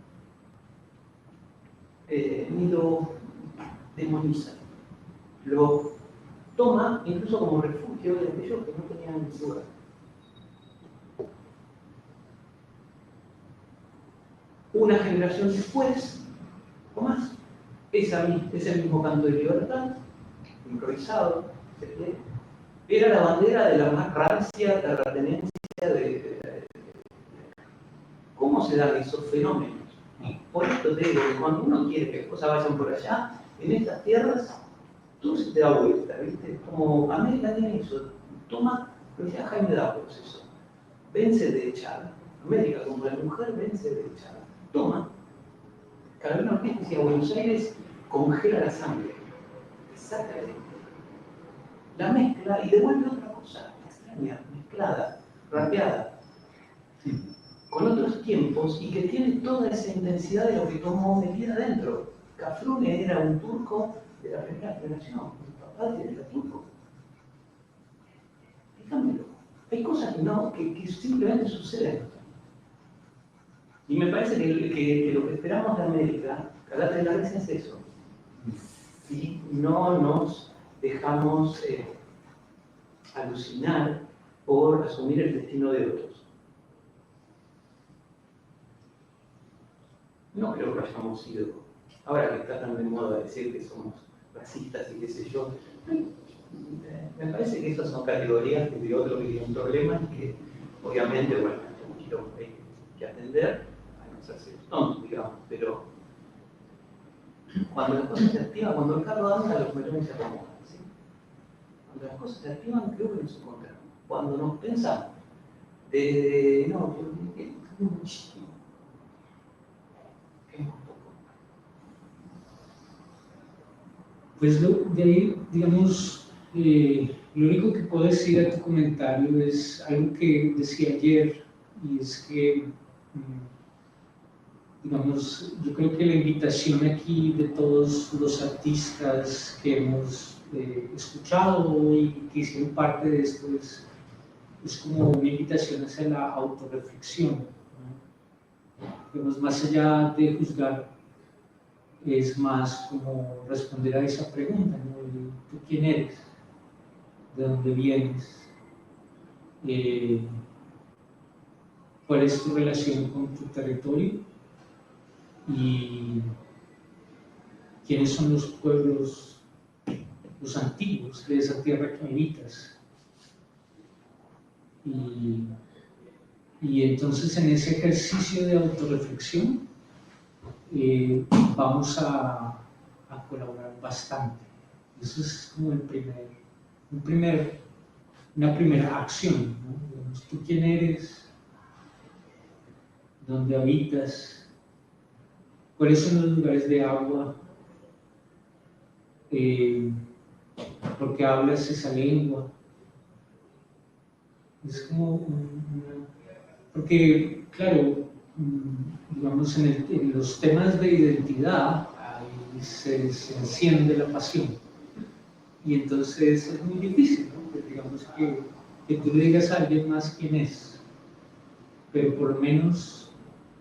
L: demonizan. Lo toma incluso como refugio de aquellos que no tenían lugar. Una generación después, o más, ese mismo canto de libertad, improvisado, era la bandera de la más rancia terratenencia de cómo se dan esos fenómenos. Por esto te digo que cuando uno quiere que las cosas vayan por allá, en estas tierras, todo se te da vuelta, ¿viste? Como América tiene eso, toma, lo decía Jaime Dapos eso, vence de echada. América, como la mujer, vence de echada. Toma. Carolina Ortiz decía, Buenos Aires congela la sangre, saca la mezcla y devuelve otra cosa extraña, mezclada, rapeada, con otros tiempos y que tiene toda esa intensidad de lo que tomó metida adentro. Cafrune era un turco de la primera generación, mi papá era turco. Dígamelo. Hay cosas que simplemente suceden. Y me parece que lo que esperamos de América, Calate de la Grecia, es eso. Si no nos dejamos alucinar por asumir el destino de otros. No creo que hayamos sido, ahora que está tan de moda decir que somos racistas y qué sé yo, me parece que esas son categorías de otro que tiene un problema y que obviamente, bueno, hay que atender, hay que hacerse tontos, digamos, pero cuando las cosas se activan, cuando el carro anda, los melones se acomodan, ¿sí? Cuando las cosas se activan, creo que nos encontramos. Cuando nos pensamos,
B: Pues de ahí, digamos, lo único que puedo decir a tu comentario es algo que decía ayer, y es que, digamos, yo creo que la invitación aquí de todos los artistas que hemos escuchado y que hicieron parte de esto es como una invitación hacia la autorreflexión, ¿no? Digamos, más allá de juzgar, es más como responder a esa pregunta, ¿no? ¿Tú quién eres? ¿De dónde vienes? ¿Cuál es tu relación con tu territorio? ¿Y quiénes son los pueblos, los antiguos de esa tierra que habitas? Y entonces en ese ejercicio de autorreflexión vamos a colaborar bastante. Eso es como una primera acción, ¿no? Digamos, ¿tú quién eres? ¿Dónde habitas? ¿Cuáles son los lugares de agua? ¿Por qué hablas esa lengua? Es como porque, claro, digamos, en los temas de identidad ahí se enciende la pasión. Y entonces es muy difícil, ¿no? Pues digamos que tú le digas a alguien más quién es, pero por lo menos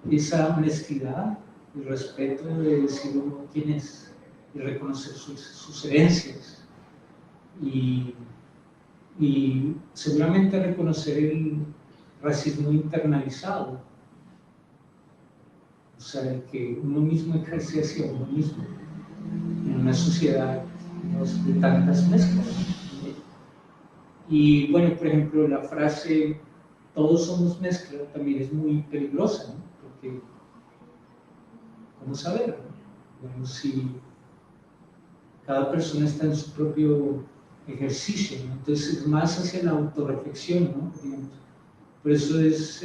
B: esa honestidad y respeto de decir uno quién es y reconocer sus herencias y seguramente reconocer el racismo internalizado, o sea, el que uno mismo ejerce hacia uno mismo en una sociedad de tantas mezclas. Y bueno, por ejemplo, la frase todos somos mezcla también es muy peligrosa, ¿no? Porque ¿cómo saber? Bueno, si cada persona está en su propio ejercicio, ¿no? Entonces es más hacia la autorreflexión, ¿no? Digamos. Por eso es,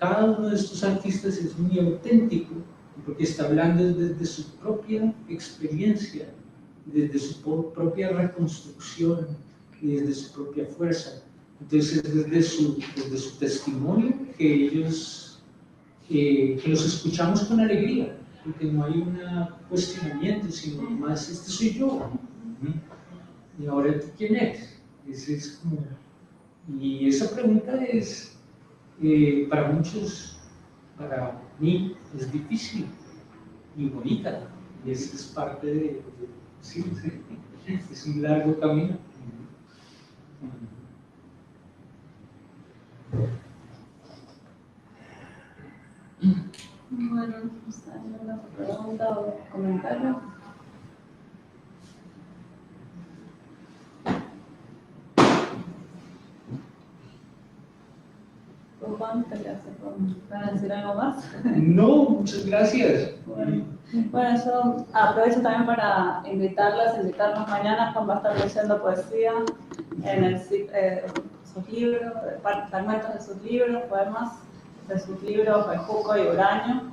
B: cada uno de estos artistas es muy auténtico, porque está hablando desde su propia experiencia, desde su propia reconstrucción y desde su propia fuerza. Entonces desde su testimonio que ellos, que los escuchamos con alegría, porque no hay un cuestionamiento, sino más, este soy yo, ¿no? Y ahora tú quién eres. Ese es como, y esa pregunta es, para muchos, para mí, es difícil y bonita, y esa es parte de sí, es un largo camino.
A: Bueno, ¿alguna pregunta o comentario? Juan, ¿te quedas para decir algo más?
B: No, muchas gracias.
A: Bueno, yo aprovecho también para invitarnos mañana. Juan va a estar leyendo poesía en sus libros, fragmentos de sus libros, poemas de sus libros, Bejuco y Huraño.